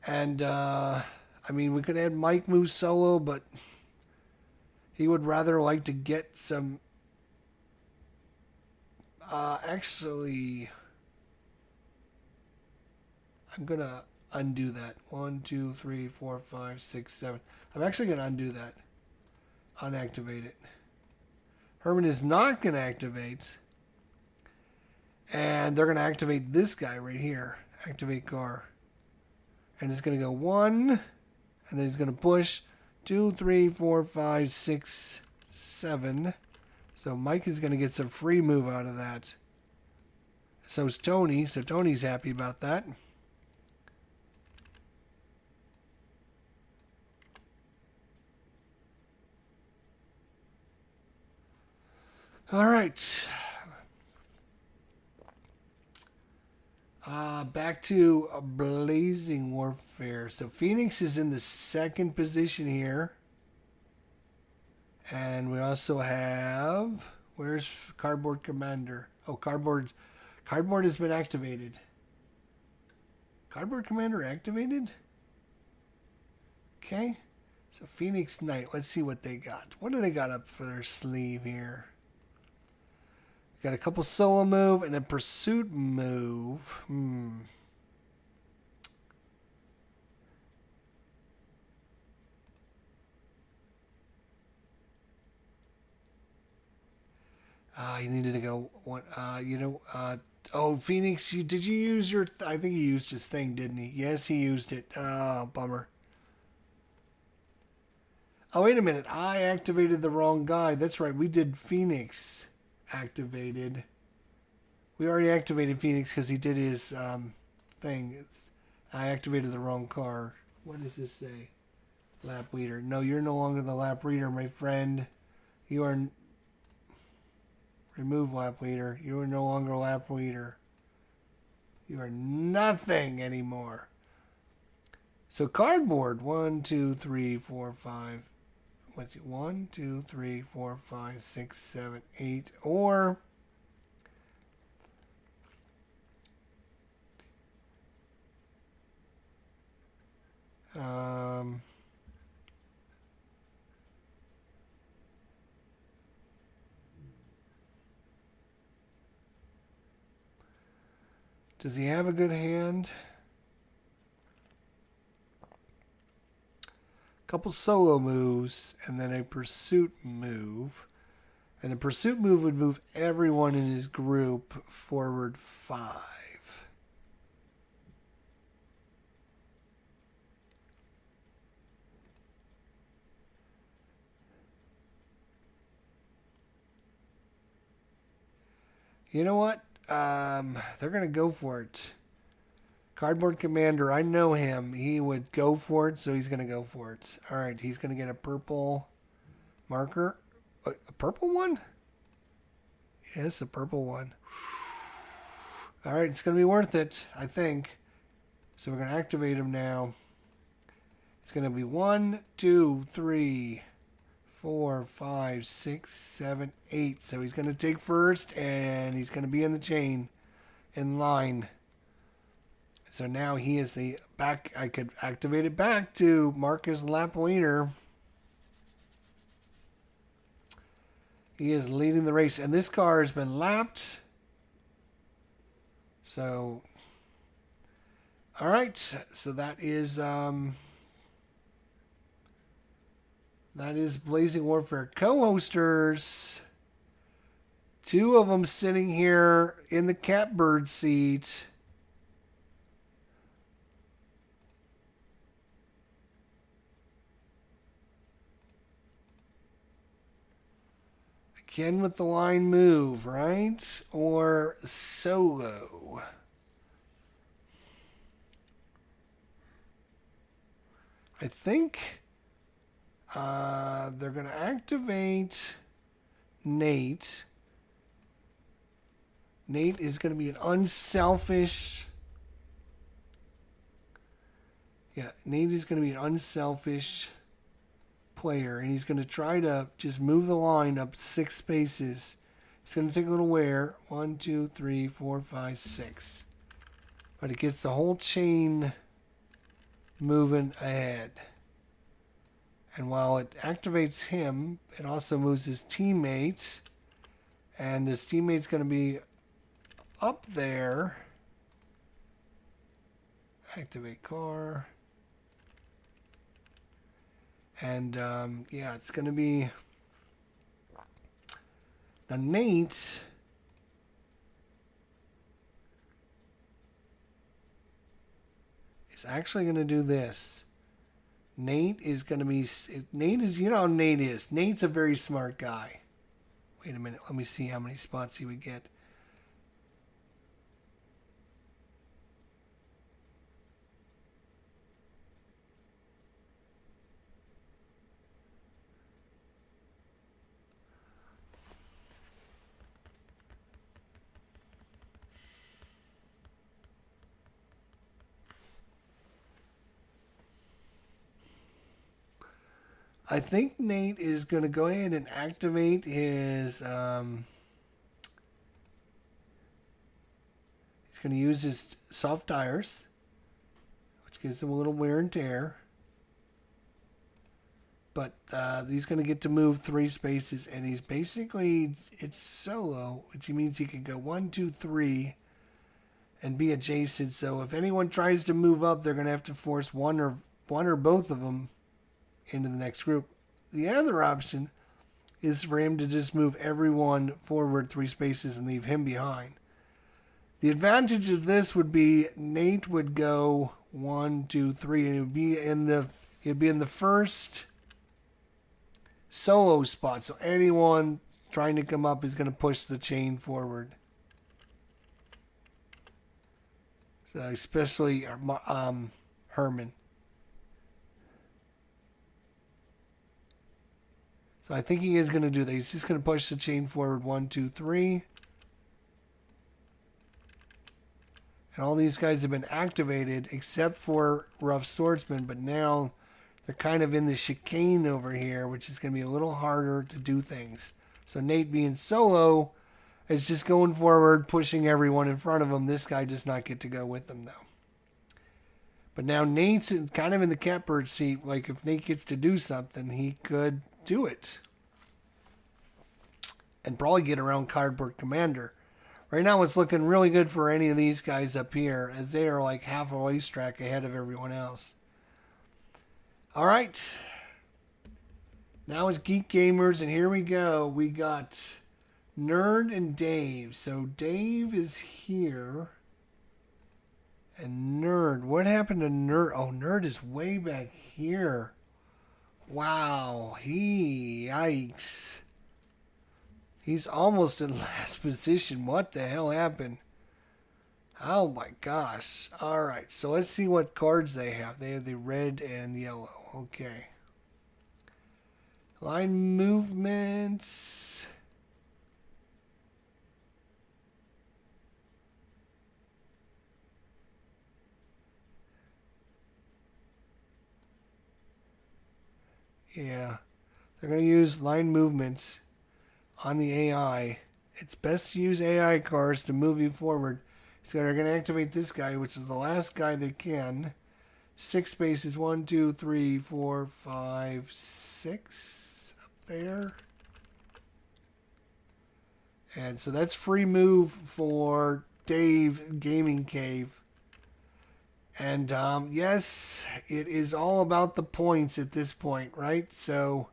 Speaker 1: And I mean, we could have Mike move solo, but he would rather like to get some. Actually, I'm gonna undo that. 1, 2, 3, 4, 5, 6, 7. I'm actually gonna undo that. Unactivate it. Herman is not gonna activate, and they're gonna activate this guy right here. Activate car, and it's gonna go 1, and then he's gonna push 2, 3, 4, 5, 6, 7. So Mike is gonna get some free move out of that. So is Tony. So Tony's happy about that. All right. Back to Blazing Warfare. So Phoenix is in the second position here. And we also have... Where's Cardboard Commander? Oh, Cardboard has been activated. Cardboard Commander activated? Okay. So Phoenix Knight. Let's see what they got. What do they got up for their sleeve here? Got a couple solo move and a pursuit move. You needed to go one. Oh, Phoenix, did you use your? I think he used his thing, didn't he? Yes, he used it. Oh, bummer. Oh, wait a minute. I activated the wrong guy. That's right. We did Phoenix activated. We already activated Phoenix because he did his thing. I activated the wrong car. What does this say? Lap leader. No, you're no longer the lap leader, my friend. You are... Remove lap leader. You are no longer lap leader. You are nothing anymore. So cardboard. 1, 2, 3, 4, 5. What's it? 1, 2, 3, 4, 5, 6, 7, 8. Or does he have a good hand? Couple solo moves and then a pursuit move. And the pursuit move would move everyone in his group forward 5. You know what? They're going to go for it. Cardboard Commander, I know him. He would go for it, so he's going to go for it. All right, he's going to get a purple marker. A purple one? Yes, a purple one. All right, it's going to be worth it, I think. So we're going to activate him now. It's going to be 1, 2, 3, 4, 5, 6, 7, 8. So he's going to take first, and he's going to be in the chain, in line. So now he is the back. I could activate it back to Marcus lap leader. He is leading the race, and this car has been lapped. So, all right. So that is Blazing Warfare co-hosters. Two of them sitting here in the catbird seat. Again with the line move, right? Or solo. I think they're going to activate Nate. Nate is going to be an unselfish... Yeah, Nate is going to be an unselfish player, and he's going to try to just move the line up 6 spaces. It's going to take a little wear. 1, 2, 3, 4, 5, 6. But it gets the whole chain moving ahead. And while it activates him, it also moves his teammate. And his teammate's going to be up there. Activate car. And, yeah, it's going to be... Now, Nate... is actually going to do this. Nate is going to be... Nate is... You know how Nate is. Nate's a very smart guy. Wait a minute. Let me see how many spots he would get. I think Nate is going to go ahead and activate his... he's going to use his soft tires, which gives him a little wear and tear. But he's going to get to move 3 spaces, and he's basically... It's solo, which means he can go 1, 2, 3, and be adjacent. So if anyone tries to move up, they're going to have to force one or both of them into the next group. The other option is for him to just move everyone forward 3 spaces and leave him behind. The advantage of this would be Nate would go 1, 2, 3, and he'd be in the first solo spot. So anyone trying to come up is going to push the chain forward. So especially Herman. So I think he is going to do that. He's just going to push the chain forward 1, 2, 3. And all these guys have been activated except for Rough Swordsman. But now they're kind of in the chicane over here, which is going to be a little harder to do things. So Nate being solo is just going forward, pushing everyone in front of him. This guy does not get to go with them, though. But now Nate's kind of in the catbird seat. Like, if Nate gets to do something, he could do it. And probably get around Cardboard Commander. Right now it's looking really good for any of these guys up here, as they are like half a racetrack ahead of everyone else. Alright. Now it's Geek Gamers, and here we go. We got Nerd and Dave. So Dave is here. And Nerd. What happened to Nerd? Oh, Nerd is way back here. Wow. Yikes. He's almost in last position. What the hell happened? Oh my gosh. Alright, so let's see what cards they have. They have the red and yellow. Okay. Line movements. Yeah. They're going to use line movements on the AI. It's best to use AI cards to move you forward. So they're going to activate this guy, which is the last guy they can. 6 spaces. 1, 2, 3, 4, 5, 6 up there. And so that's free move for Dave Gaming Cave. And yes, it is all about the points at this point, right? So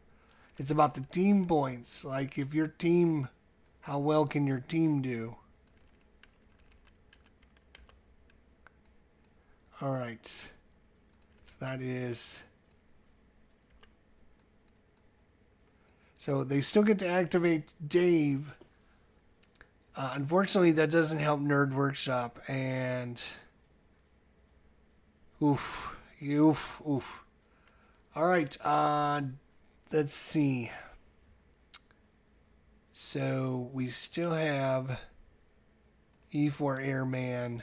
Speaker 1: it's about the team points. Like if your team How well can your team do? All right. So that is... So they still get to activate Dave. Unfortunately, that doesn't help Nerd Workshop. And... Oof. Oof. Oof. All right. Let's see. So we still have E4 Airman.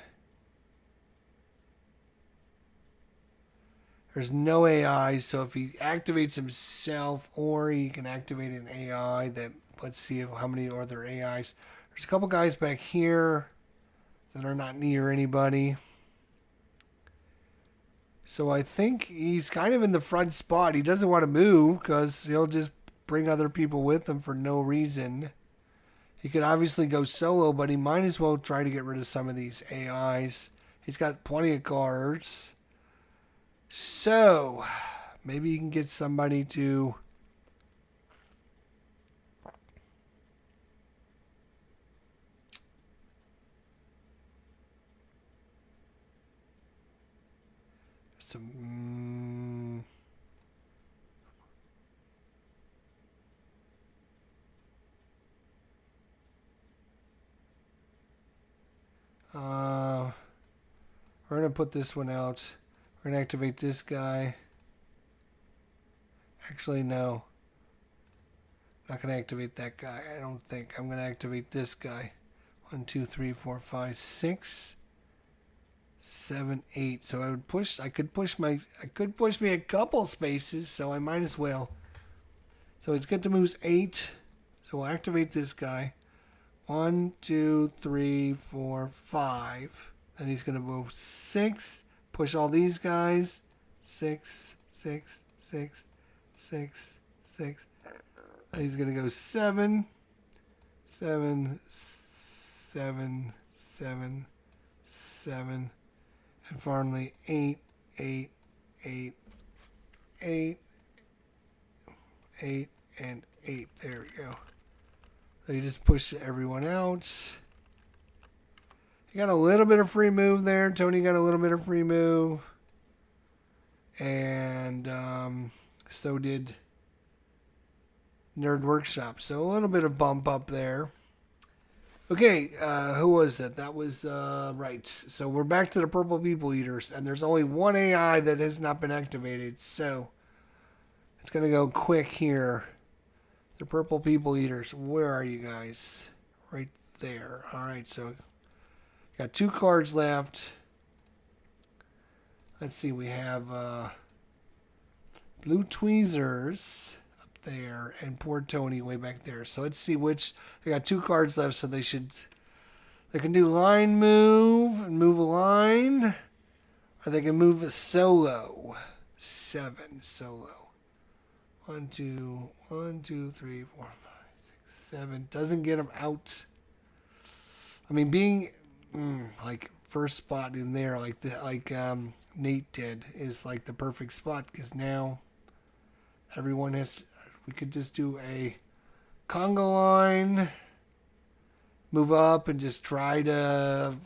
Speaker 1: There's no AI, so if he activates himself, or he can activate an AI that, let's see how many other AIs. There's a couple guys back here that are not near anybody. So I think he's kind of in the front spot. He doesn't want to move because he'll just bring other people with him for no reason. He could obviously go solo, but he might as well try to get rid of some of these AIs. He's got plenty of cards. So, maybe you can get somebody to... Some... we're going to put this one out. We're going to activate this guy. Actually, no. Not going to activate that guy, I don't think. I'm going to activate this guy. 1, 2, 3, 4, 5, 6, 7, 8. So I would push. I could push me a couple spaces, so I might as well. So it's good to move 8. So we'll activate this guy. 1, 2, 3, 4, 5. Then he's going to move 6. Push all these guys. 6, 6, 6, 6, 6. And he's going to go 7, 7, 7, 7, 7. And finally 8, 8, 8, 8, 8, and 8. There we go. So you just push everyone out. You got a little bit of free move there. Tony got a little bit of free move. And so did Nerd Workshop. So a little bit of bump up there. Okay, who was that? That was, right. So we're back to the Purple People Eaters. And there's only one AI that has not been activated. So it's going to go quick here. The Purple People Eaters. Where are you guys? Right there. All right, so got 2 cards left. Let's see, we have Blue Tweezers up there and Poor Tony way back there. So let's see which. They got 2 cards left, so they can do line move and move a line, or they can move a solo. 7 solo. 1, 2, 1, 2, 3, 4, 5, 6, 7. Doesn't get them out. I mean, being like first spot in there, like Nate did, is like the perfect spot because now everyone has. We could just do a conga line, move up, and just try to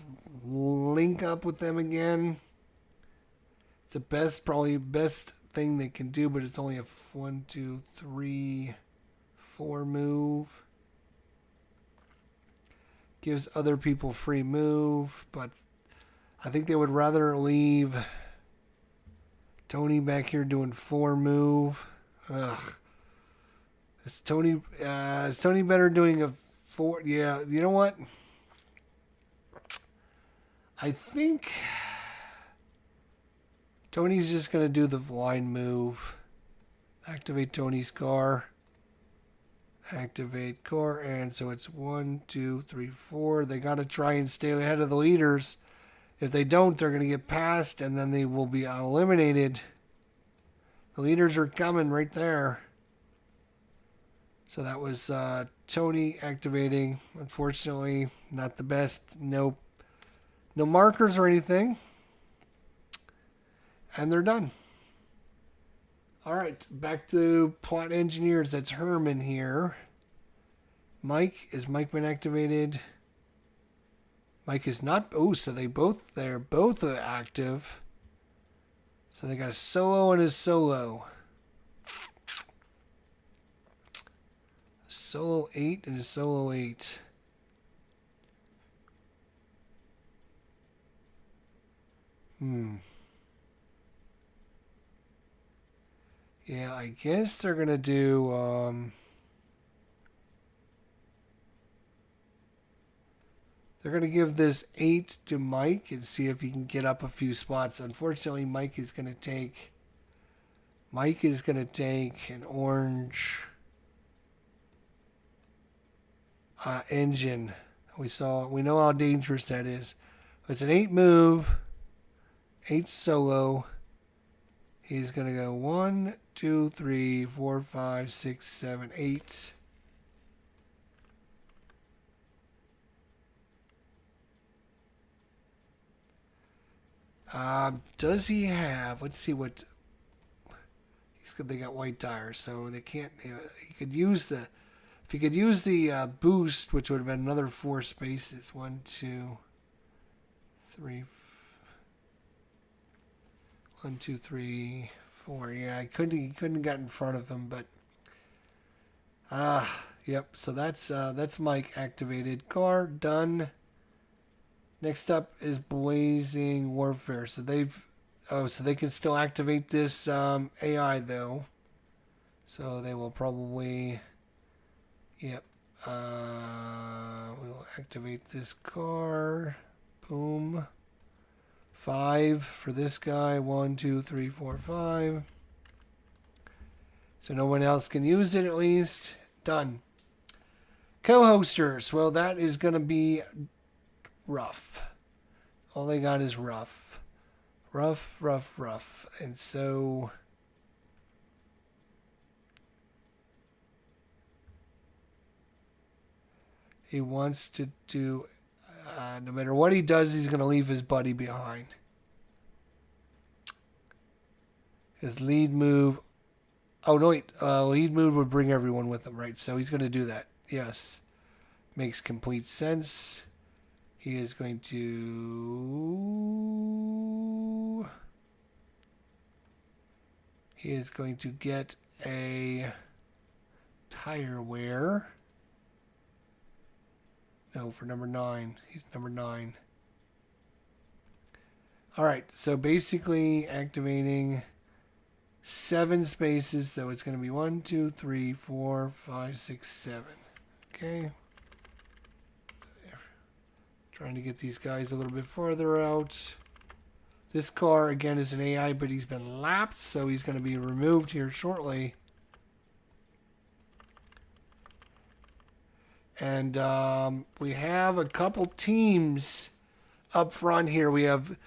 Speaker 1: link up with them again. It's the probably best thing they can do, but it's only a 1, 2, 3, 4 move. Gives other people free move, but I think they would rather leave Tony back here doing 4 move. Ugh. Is Tony better doing a 4? Yeah, you know what? I think Tony's just going to do the line move. Activate Tony's car. Activate car. And so it's 1, 2, 3, 4. They got to try and stay ahead of the leaders. If they don't, they're going to get passed and then they will be eliminated. The leaders are coming right there. So that was Tony activating. Unfortunately, not the best. No markers or anything. And they're done. All right, back to plot engineers. That's Herman here. Mike, is Mike been activated? Mike is not. Oh, so they're both active. So they got a solo and a solo. A solo 8 and a solo 8. Yeah, I guess they're gonna do. They're gonna give this 8 to Mike and see if he can get up a few spots. Unfortunately, Mike is gonna take an orange engine. We know how dangerous that is. It's an 8 move, 8 solo. He's gonna go 1, 2, 3, 4, 5, 6, 7, 8. Does he have? Let's see what. They got white tires, so they can't. He could use the. If he could use the boost, which would have been another 4 spaces. 1, 2, 3. 1, 2, 3, 4. Yeah, he couldn't have got in front of him, but. Yep. So that's Mike activated. Car done. Next up is Blazing Warfare. So they can still activate this AI though. So they will probably, yep. We will activate this car. Boom. 5 for this guy. 1, 2, 3, 4, 5. So no one else can use it at least. Done. Co-hosters. Well, that is going to be rough. All they got is rough. Rough. And so he wants to do, no matter what he does, he's going to leave his buddy behind. His lead move. Oh, no, wait. Lead move would bring everyone with him, right? So he's going to do that. Yes. Makes complete sense. He is going to get a tire wear. No, for number 9. He's number 9. All right, so basically activating 7 spaces, so it's going to be 1, 2, 3, 4, 5, 6, 7. Okay. Trying to get these guys a little bit further out. This car, again, is an AI, but he's been lapped, so he's going to be removed here shortly. And we have a couple teams up front here. We have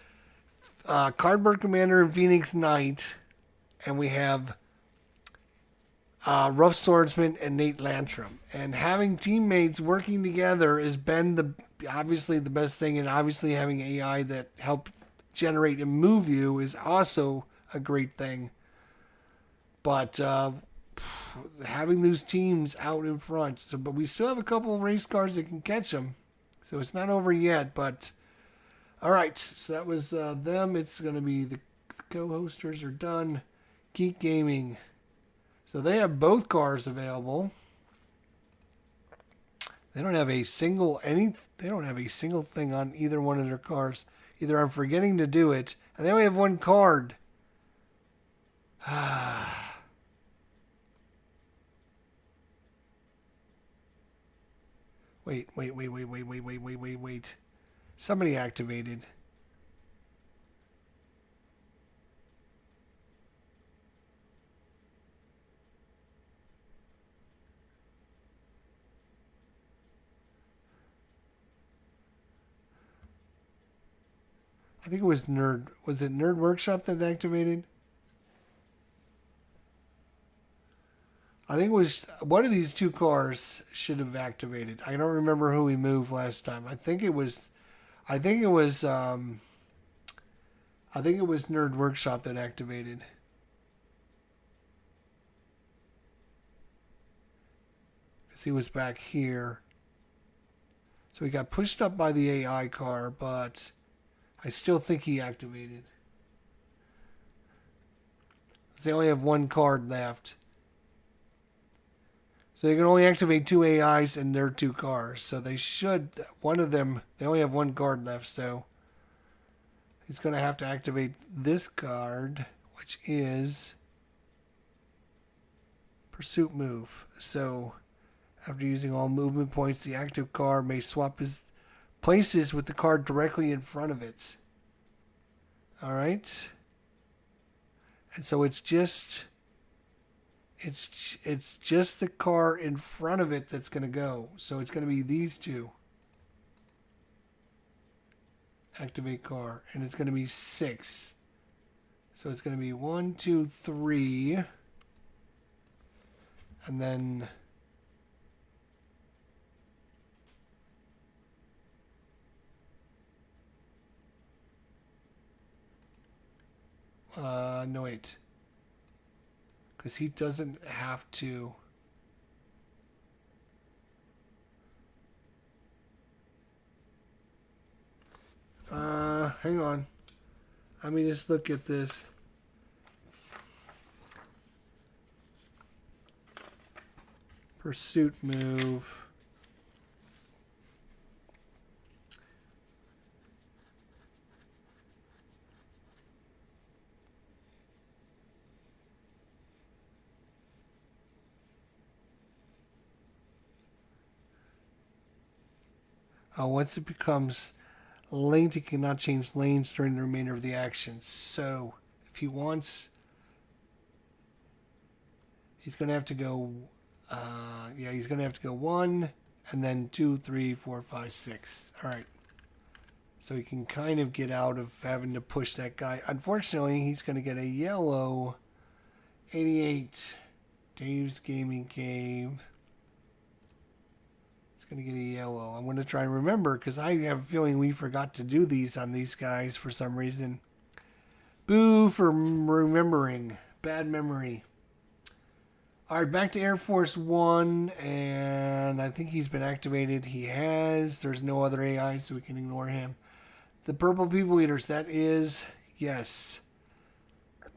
Speaker 1: Cardboard Commander and Phoenix Knight. And we have Rough Swordsman and Nate Lantrum. And having teammates working together has been obviously the best thing, and obviously having AI that help generate and move you is also a great thing. But having those teams out in front, but we still have a couple of race cars that can catch them, so it's not over yet. But all right, so that was them. It's going to be the co-hosters are done. Geek Gaming, so they have both cars available. They don't have a single thing on either one of their cars. Either I'm forgetting to do it, and they only have one card. Wait. Somebody activated. I think it was Nerd. Was it Nerd Workshop that activated? I think it was one of these two cars should have activated. I don't remember who we moved last time. I think it was Nerd Workshop that activated. he was back here. So he got pushed up by the AI car, but I still think he activated. They only have one card left. So they can only activate 2 AIs and their 2 cars. So they should, one of them, they only have 1 card left. So he's going to have to activate this card, which is Pursuit Move. So after using all movement points, the active car may swap his places with the card directly in front of it. Alright. And so it's just the car in front of it that's going to go. So it's going to be these 2. Activate car. And it's going to be 6. So it's going to be 1, 2, 3. And then no wait. Because he doesn't have to. Hang on. Let me just look at this. Pursuit move. Once it becomes linked, it cannot change lanes during the remainder of the action. So, if he wants, he's going to have to go, he's going to have to go 1, and then 2, 3, 4, 5, 6. All right. So he can kind of get out of having to push that guy. Unfortunately, he's going to get a yellow 88. Dave's Gaming Cave. Going to get a yellow. I'm going to try and remember because I have a feeling we forgot to do these on these guys for some reason. Boo for remembering. Bad memory. Alright, back to Air Force One, and I think he's been activated. He has. There's no other AI, so we can ignore him. The Purple People Eaters, that is, yes.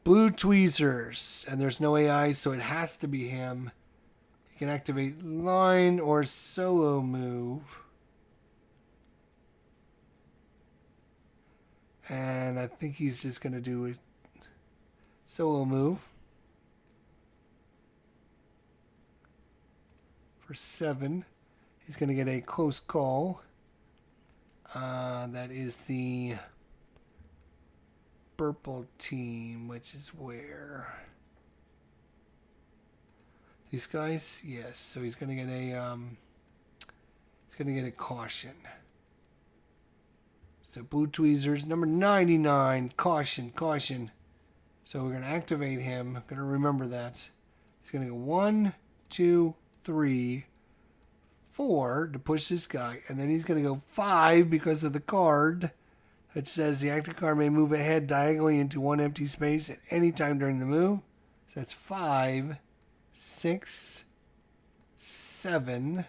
Speaker 1: Blue Tweezers, and there's no AI, so it has to be him. You can activate line or solo move. And I think he's just going to do a solo move. For 7. He's going to get a close call. That is the purple team, which is where... These guys, yes. So he's going to get a caution. So Blue Tweezers, number 99, caution, caution. So we're going to activate him. I'm going to remember that. He's going to go 1, 2, 3, 4 to push this guy, and then he's going to go 5 because of the card that says the active card may move ahead diagonally into one empty space at any time during the move. So that's 5. 6, 7,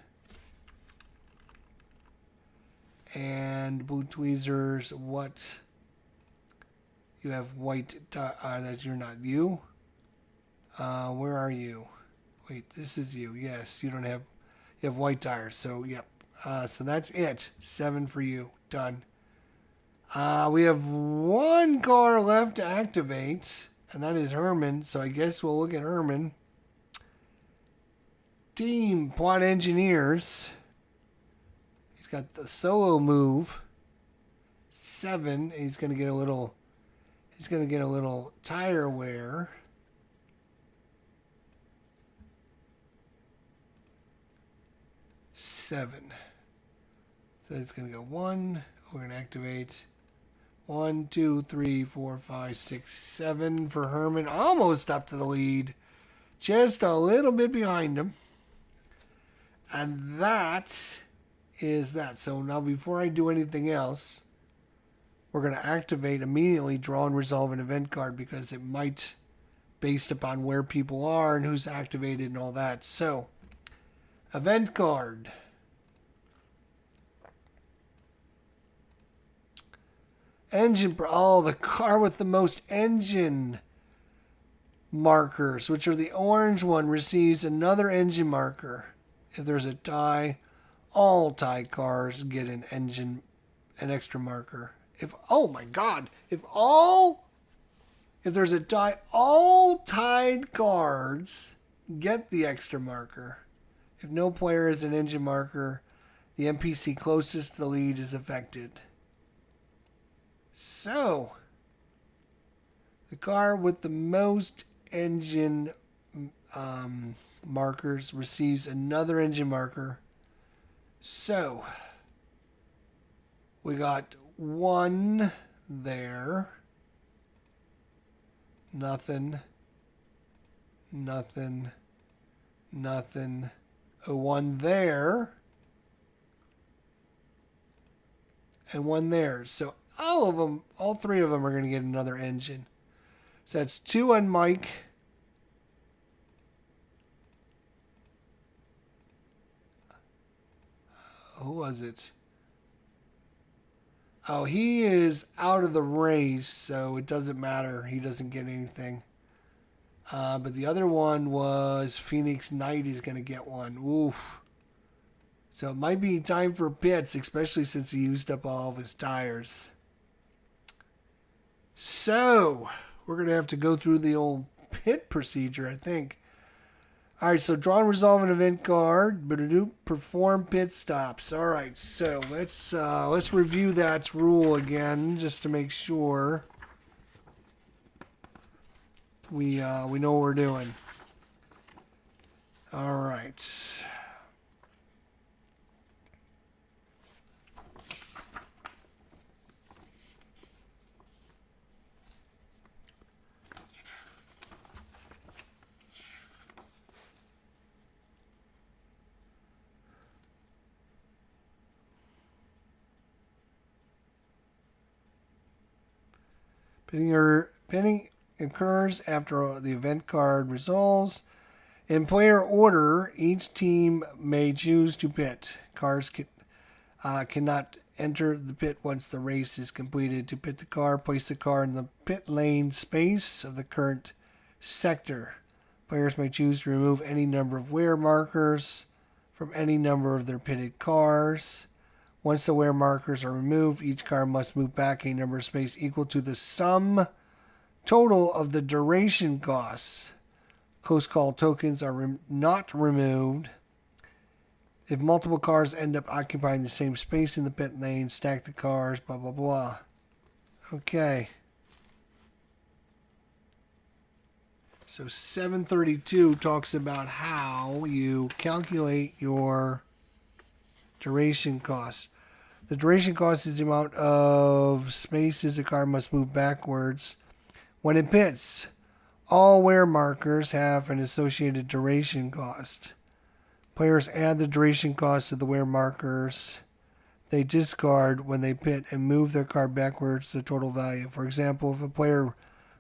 Speaker 1: and Blue Tweezers, what? You have white, that you're not you. Where are you? Wait, this is you. Yes, you have white tires, so yep. So that's it. 7 for you. Done. We have 1 car left to activate, and that is Herman, so I guess we'll look at Herman. Team Plot Engineers. He's got the solo move. 7. He's going to get a little tire wear. 7. So it's going to go 1. We're going to activate 1, 2, 3, 4, 5, 6, 7 for Herman. Almost up to the lead. Just a little bit behind him. And that is that. So now before I do anything else, we're going to activate immediately draw and resolve an event card because it might, based upon where people are and who's activated and all that. So Event card. Engine. Oh, the car with the most engine markers, which are the orange one, receives another engine marker. If there's a tie, all tie cars get an extra marker. Oh my God, if there's a tie, all tied cards get the extra marker. If no player has an engine marker, the NPC closest to the lead is affected. So, the car with the most engine markers receives another engine marker. So, we got 1 there. Nothing. Nothing. Nothing. A 1 there. And 1 there. So all 3 of them are going to get another engine. So that's 2 on Mike. Who was it? Oh, he is out of the race, so it doesn't matter. He doesn't get anything. But the other one was Phoenix Knight is going to get 1. Oof. So it might be time for pits, especially since he used up all of his tires. So, we're going to have to go through the old pit procedure, I think. All right, so draw and resolve an event card. Perform pit stops. All right, so let's review that rule again just to make sure we know what we're doing. All right. Pitting occurs after the event card resolves. In player order, each team may choose to pit. Cars cannot enter the pit once the race is completed. To pit the car, place the car in the pit lane space of the current sector. Players may choose to remove any number of wear markers from any number of their pitted cars. Once the wear markers are removed, each car must move back a number of space equal to the sum total of the duration costs. Close call tokens are not removed. If multiple cars end up occupying the same space in the pit lane, stack the cars, blah, blah, blah. Okay. So 732 talks about how you calculate your duration cost. The duration cost is the amount of spaces a car must move backwards when it pits. All wear markers have an associated duration cost. Players add the duration cost to the wear markers they discard when they pit and move their car backwards to the total value. For example, if a player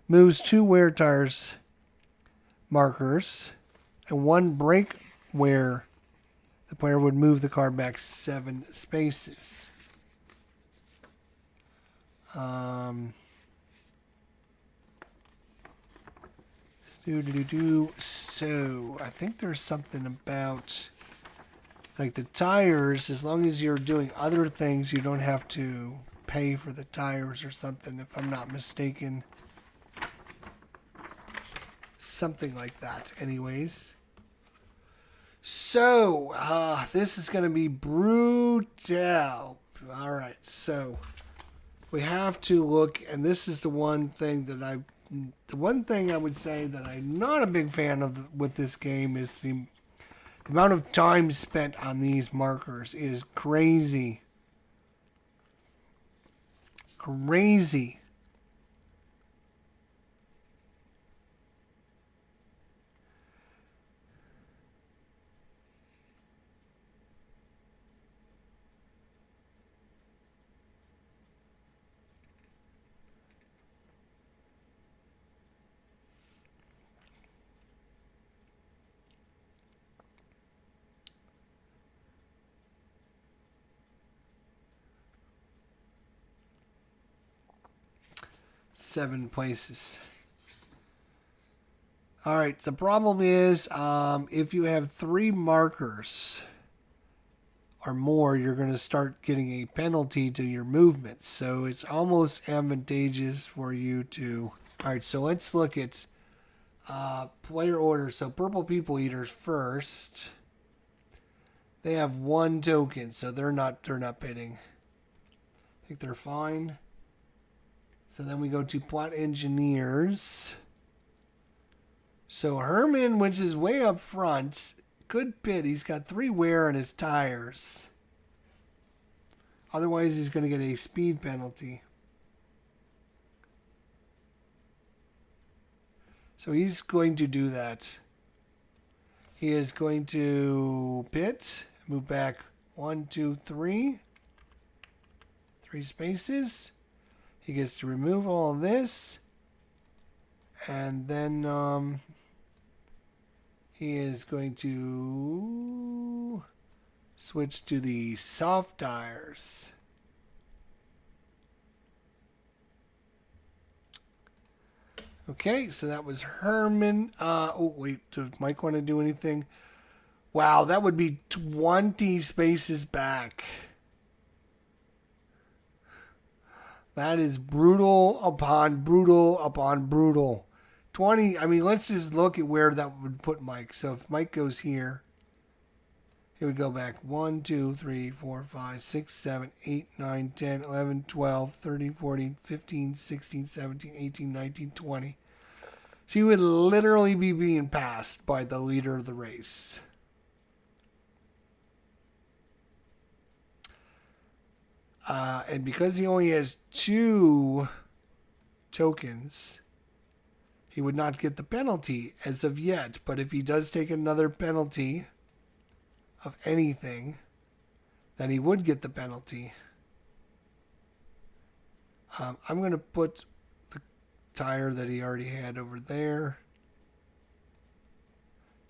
Speaker 1: moves 2 wear tires markers and 1 brake wear, the player would move the car back 7 spaces. So, I think there's something about, like the tires, as long as you're doing other things, you don't have to pay for the tires or something, if I'm not mistaken. Something like that, anyways. So, this is going to be brutal. All right, so we have to look, and this is the one thing I would say that I'm not a big fan of with this game is the amount of time spent on these markers is crazy. Crazy. 7 places. All right, the problem is if you have 3 markers or more, you're going to start getting a penalty to your movements. So it's almost advantageous for you to... All right, so let's look at player order. So Purple People Eaters first. They have 1 token, so they're not pitting. I think they're fine. So then we go to Plot Engineers. So Herman, which is way up front, could pit. He's got 3 wear on his tires. Otherwise, he's going to get a speed penalty. So he's going to do that. He is going to pit. Move back 1, 2, 3. 3 spaces. He gets to remove all this. And then he is going to switch to the soft tires. Okay, so that was Herman. Oh, wait, does Mike want to do anything? Wow, that would be 20 spaces back. That is brutal upon brutal upon brutal. 20, I mean, let's just look at where that would put Mike. So if Mike goes here, here we go back. 1, 2, 3, 4, 5, 6, 7, 8, 9, 10, 11, 12, 13, 14, 15, 16, 17, 18, 19, 20. So he would literally be being passed by the leader of the race. And because he only has 2 tokens, he would not get the penalty as of yet. But if he does take another penalty of anything, then he would get the penalty. I'm going to put the tire that he already had over there,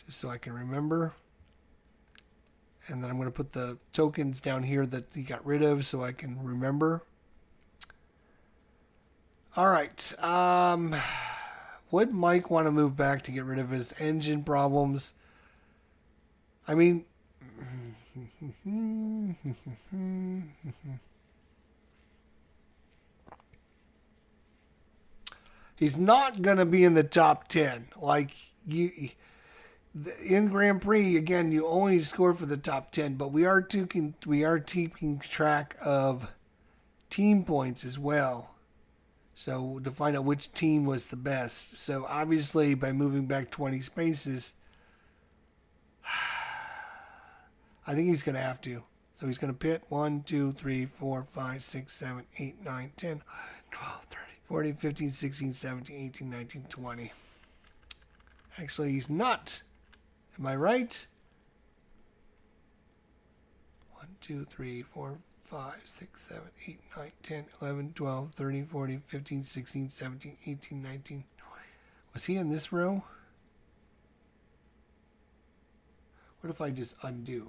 Speaker 1: just so I can remember. And then I'm going to put the tokens down here that he got rid of so I can remember. All right. Would Mike want to move back to get rid of his engine problems? I mean... He's not going to be in the top 10. Like, in Grand Prix, again, you only score for the top 10, but we are keeping track of team points as well. So to find out which team was the best. So obviously, by moving back 20 spaces, I think he's going to have to. So he's going to pit 1, 2, 3, 4, 5, 6, 7, 8, 9, 10, 12, 13, 14, 15, 16, 17, 18, 19, 20. Actually, he's not. Am I right? 1, 2, 3, 4, 5, 6, 7, 8, 9, 10, 11, 12, 13, 14, 15, 16, 17, 18, 19, 20. Was he in this row? What if I just undo?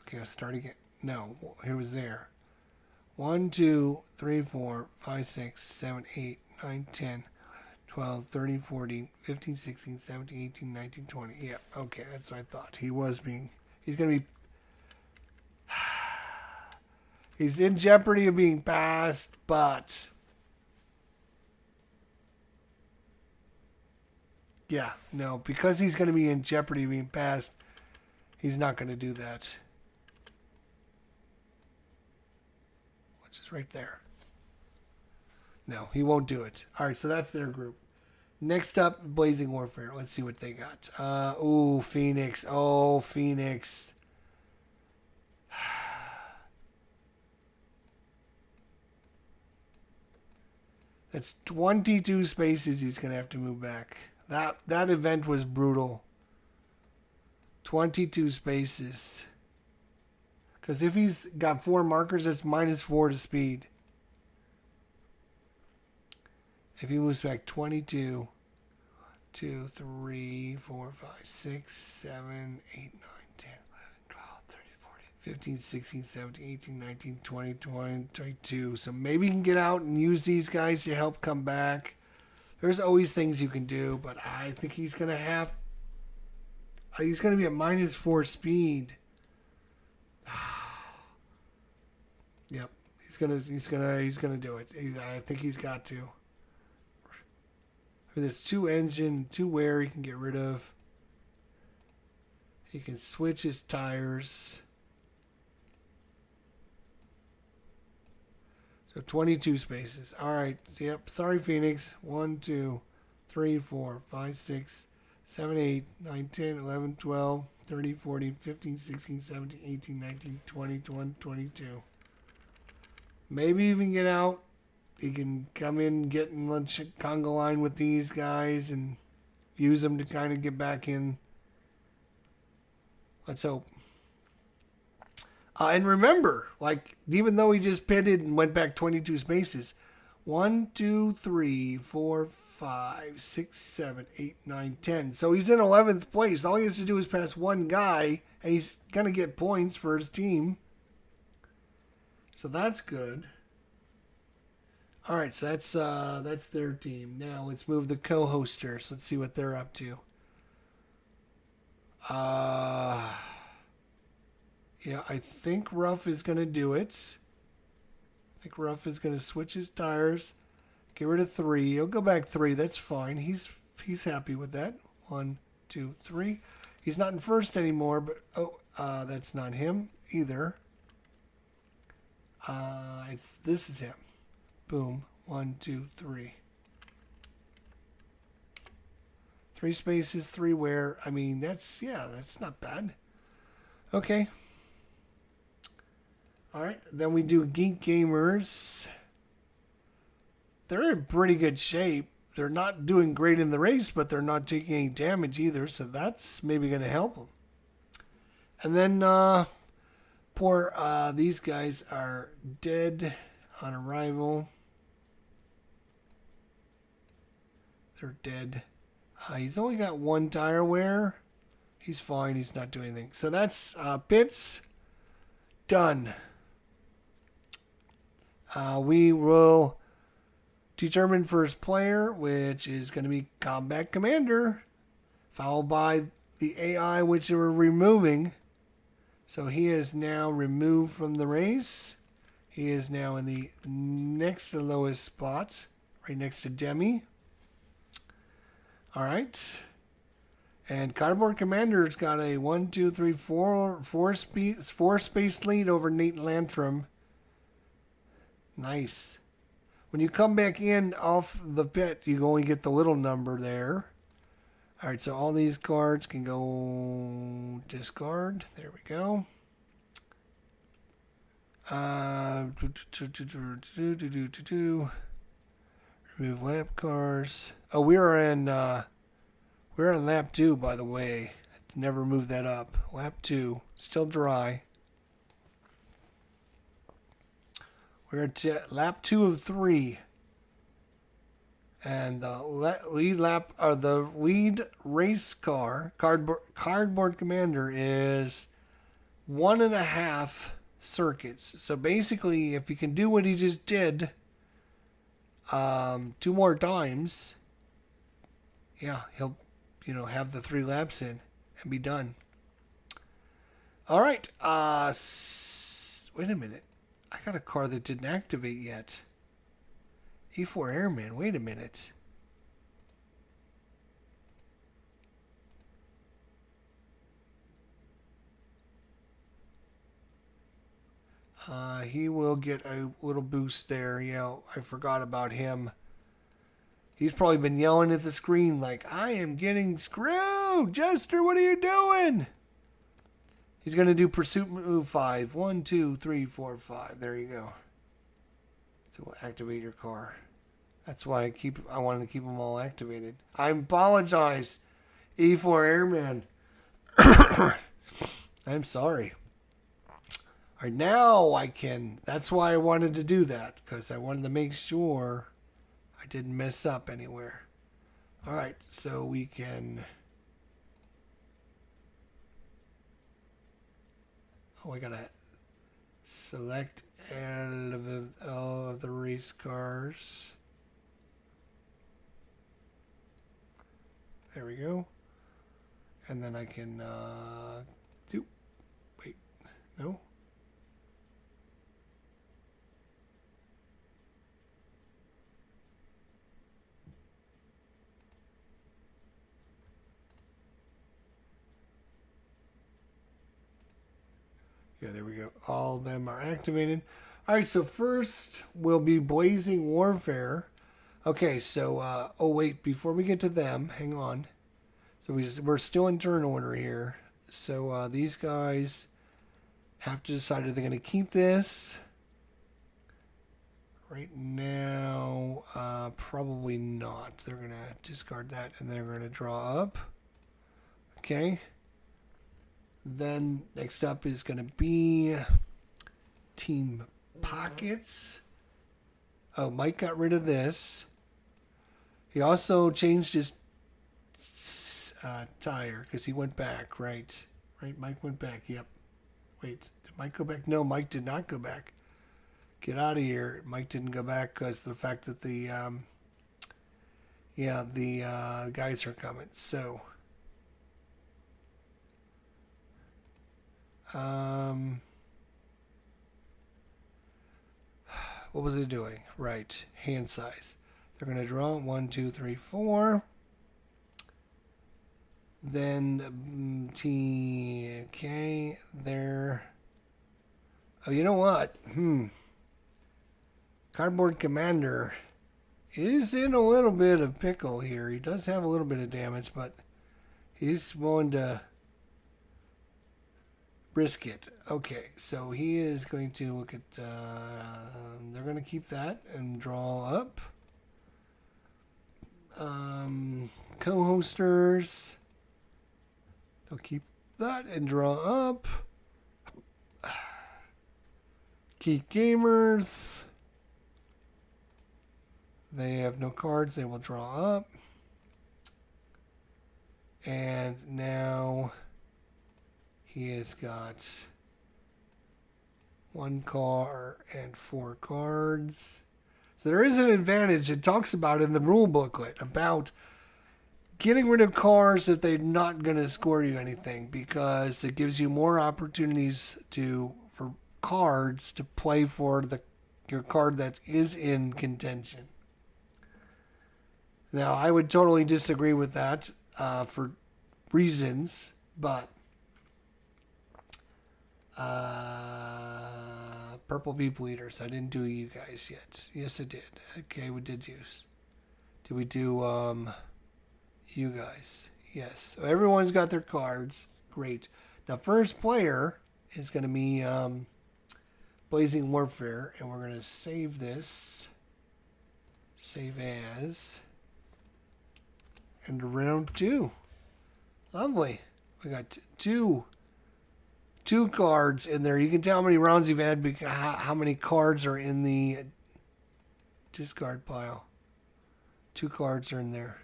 Speaker 1: Okay, I'll start again. No, he was there. 1, 2, 3, 4, 5, 6, 7, 8, 9, 10, 12, 13, 14, 15, 16, 17, 18, 19, 20. Yeah, okay, that's what I thought. He's going to be... He's in jeopardy of being passed, but... Yeah, no, because he's going to be in jeopardy of being passed, he's not going to do that. Which is right there. No, he won't do it. All right, so that's their group. Next up, Blazing Warfare. Let's see what they got. Ooh, Phoenix. Oh, Phoenix. That's 22 spaces he's going to have to move back. That event was brutal. 22 spaces. Because if he's got 4 markers, it's -4 to speed. If he moves back 22, 2, 3, 4, 5, 6, 7, 8, 9, 10, 11, 12, 13, 14, 15, 16, 17, 18, 19, 20, 21, 22. So maybe you can get out and use these guys to help come back. There's always things you can do, but I think he's going to have... He's going to be at -4 speed. Yep, he's gonna do it. I think he's got to. I mean, there's 2 engine, 2 wear he can get rid of. He can switch his tires. So 22 spaces. All right. Yep. Sorry, Phoenix. 1, 2, 3, 4, 5, 6, 7, 8, 9, 10, 11, 12, 13, 14, 15, 16, 17, 18, 19, 20, 21, 22. Maybe even get out. He can come in, get in the conga line with these guys and use them to kind of get back in. Let's hope. And remember, like, even though he just pitted and went back 22 spaces, 1, 2, 3, 4, 5, 6, 7, 8, 9, 10. So he's in 11th place. All he has to do is pass one guy, and he's going to get points for his team. So that's good. All right, so that's their team. Now let's move the co-hosters. Let's see what they're up to. Yeah, I think Ruff is going to do it. I think Ruff is going to switch his tires. Get rid of 3. He'll go back 3. That's fine. He's happy with that. 1, 2, 3. He's not in first anymore, but that's not him either. This is him. Boom. 1, 2, 3. 3 spaces, 3 wear. I mean, that's not bad. Okay. All right. Then we do Geek Gamers. They're in pretty good shape. They're not doing great in the race, but they're not taking any damage either, so that's maybe going to help them. And then these guys are dead on arrival. They're dead. He's only got 1 tire wear. He's fine. He's not doing anything. So that's pits done. We will determine first player, which is going to be Combat Commander, followed by the AI, which we're removing. So he is now removed from the race. He is now in the next to lowest spot, right next to Demi. All right. And Cardboard Commander's got a 1, 2, 3, 4 space lead over Nate Lantrum. Nice. When you come back in off the pit, you only get the little number there. All right, so all these cards can go discard. There we go. Remove lap cars. Oh, we're on lap 2, by the way. Never move that up. Lap 2, still dry. We're at lap 2 of 3. And the lead race car, Cardboard Commander, is 1.5 circuits. So basically, if he can do what he just did 2 more times, yeah, he'll have the 3 laps in and be done. All right. Wait a minute. I got a car that didn't activate yet. E4 Airman, wait a minute. He will get a little boost there. I forgot about him. He's probably been yelling at the screen like, I am getting screwed. Jester, what are you doing? He's going to do pursuit move 5. 1, 2, 3, 4, 5. There you go. So we'll activate your car. That's why I wanted to keep them all activated. I apologize, E4 Airman. I'm sorry. All right, now I can. That's why I wanted to do that, because I wanted to make sure I didn't mess up anywhere. All right, so we can Oh, I gotta select all of the race cars. There we go. And then I can wait, no. Yeah, there we go. All of them are activated. All right, so first will be Blazing Warfare. Okay, so, oh wait, before we get to them, hang on. So we're still in turn order here. So these guys have to decide if they're going to keep this. Right now, probably not. They're going to discard that and they're going to draw up. Okay. Then next up is going to be Team Pockets. Oh, Mike got rid of this. He also changed his tire because he went back, right? Right, Mike went back. Yep. Wait, did Mike go back? No, Mike did not go back. Get out of here. Mike didn't go back because the fact that the guys are coming. So what was it doing? Right, hand size. They're going to draw 1, 2, 3, 4. Then okay, there. Oh, you know what? Cardboard Commander is in a little bit of pickle here. He does have a little bit of damage, but he's willing to risk it. Okay, so he is going to look at. They're going to keep that and draw up. Co-hosters. They'll keep that and draw up. Geek Gamers. They have no cards. They will draw up. And now he has got 1 car and 4 cards. So there is an advantage. It talks about in the rule booklet about getting rid of cars if they're not going to score you anything, because it gives you more opportunities for cards to play for your card that is in contention. Now, I would totally disagree with that for reasons, but Purple People Eaters, I didn't do you guys yet. Yes, I did. Okay, we did use. Did we do you guys? Yes. So everyone's got their cards. Great. Now, first player is going to be Blazing Warfare, and we're going to save this. Save as. And round 2. Lovely. We got two cards in there. You can tell how many rounds you've had because how many cards are in the discard pile. 2 cards are in there.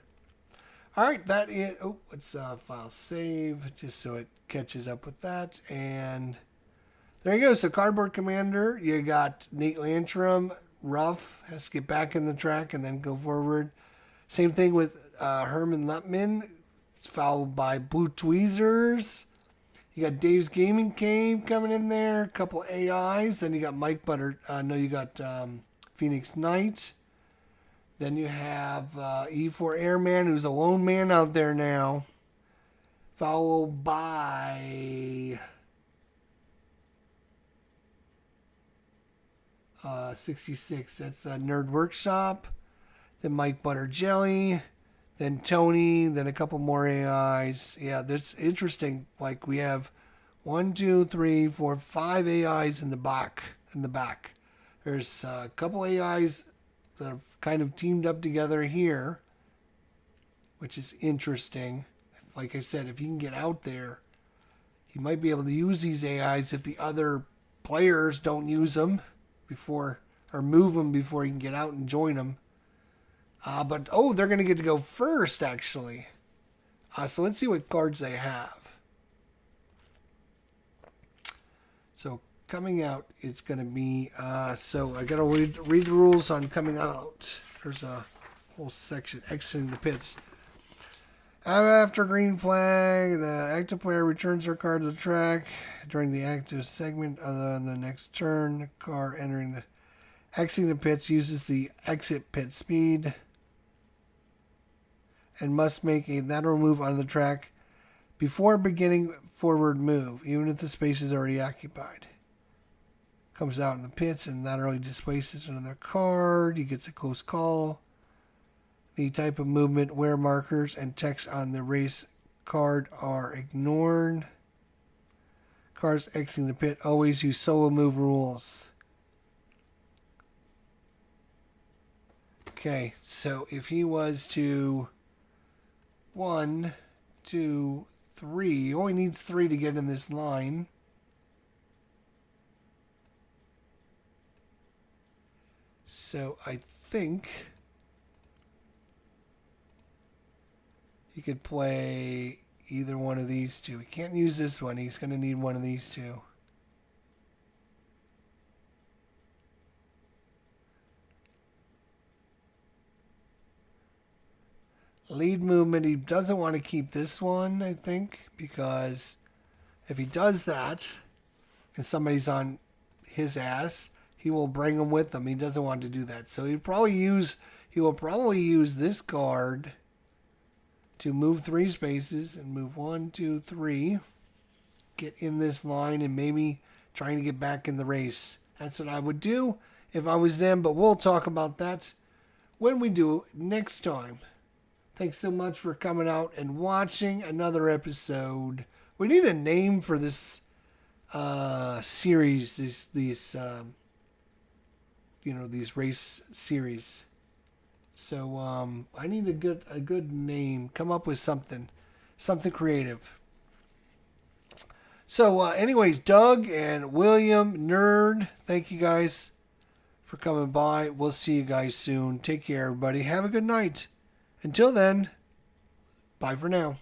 Speaker 1: All right, that is. Oh, let's file save just so it catches up with that. And there you go. So Cardboard Commander, you got Nate Lantrum. Ruff has to get back in the track and then go forward. Same thing with Herman Lutman. It's followed by Blue Tweezers. You got Dave's Gaming Cave coming in there. A couple AIs. Then you got Mike Butter. You got Phoenix Knight. Then you have E4 Airman, who's a lone man out there now. Followed by 66. That's Nerd Workshop. Then Mike Butter Jelly. Then Tony. Then a couple more AIs. Yeah, that's interesting. Like we have 1, 2, 3, 4, 5 AIs in the back. There's a couple AIs that have kind of teamed up together here, which is interesting. Like I said, if he can get out there, he might be able to use these AIs if the other players don't use them before, or move them before he can get out and join them. But they're going to get to go first, actually. So let's see what cards they have. So coming out, it's going to be, so I got to read the rules on coming out. There's a whole section, exiting the pits. After green flag, the active player returns their car to the track during the active segment other than the next turn. The car exiting the pits uses the exit pit speed and must make a lateral move on the track before beginning forward move, even if the space is already occupied. Comes out in the pits and laterally displaces another car. He gets a close call. The type of movement, wear markers, and text on the race card are ignored. Cars exiting the pit always use solo move rules. Okay, so if he was to 1, 2, 3, he only needs 3 to get in this line. So I think he could play either one of these two. He can't use this one. He's going to need one of these two. Lead movement, he doesn't want to keep this one, I think, because if he does that and somebody's on his ass, he will bring them with him. He doesn't want to do that. So he will probably use this card to move 3 spaces and move 1, 2, 3. Get in this line and maybe trying to get back in the race. That's what I would do if I was them, but we'll talk about that when we do next time. Thanks so much for coming out and watching another episode. We need a name for this series, these race series. So I need a good name. Come up with something creative. So anyways, Doug and William, Nerd, thank you guys for coming by. We'll see you guys soon. Take care, everybody. Have a good night. Until then, bye for now.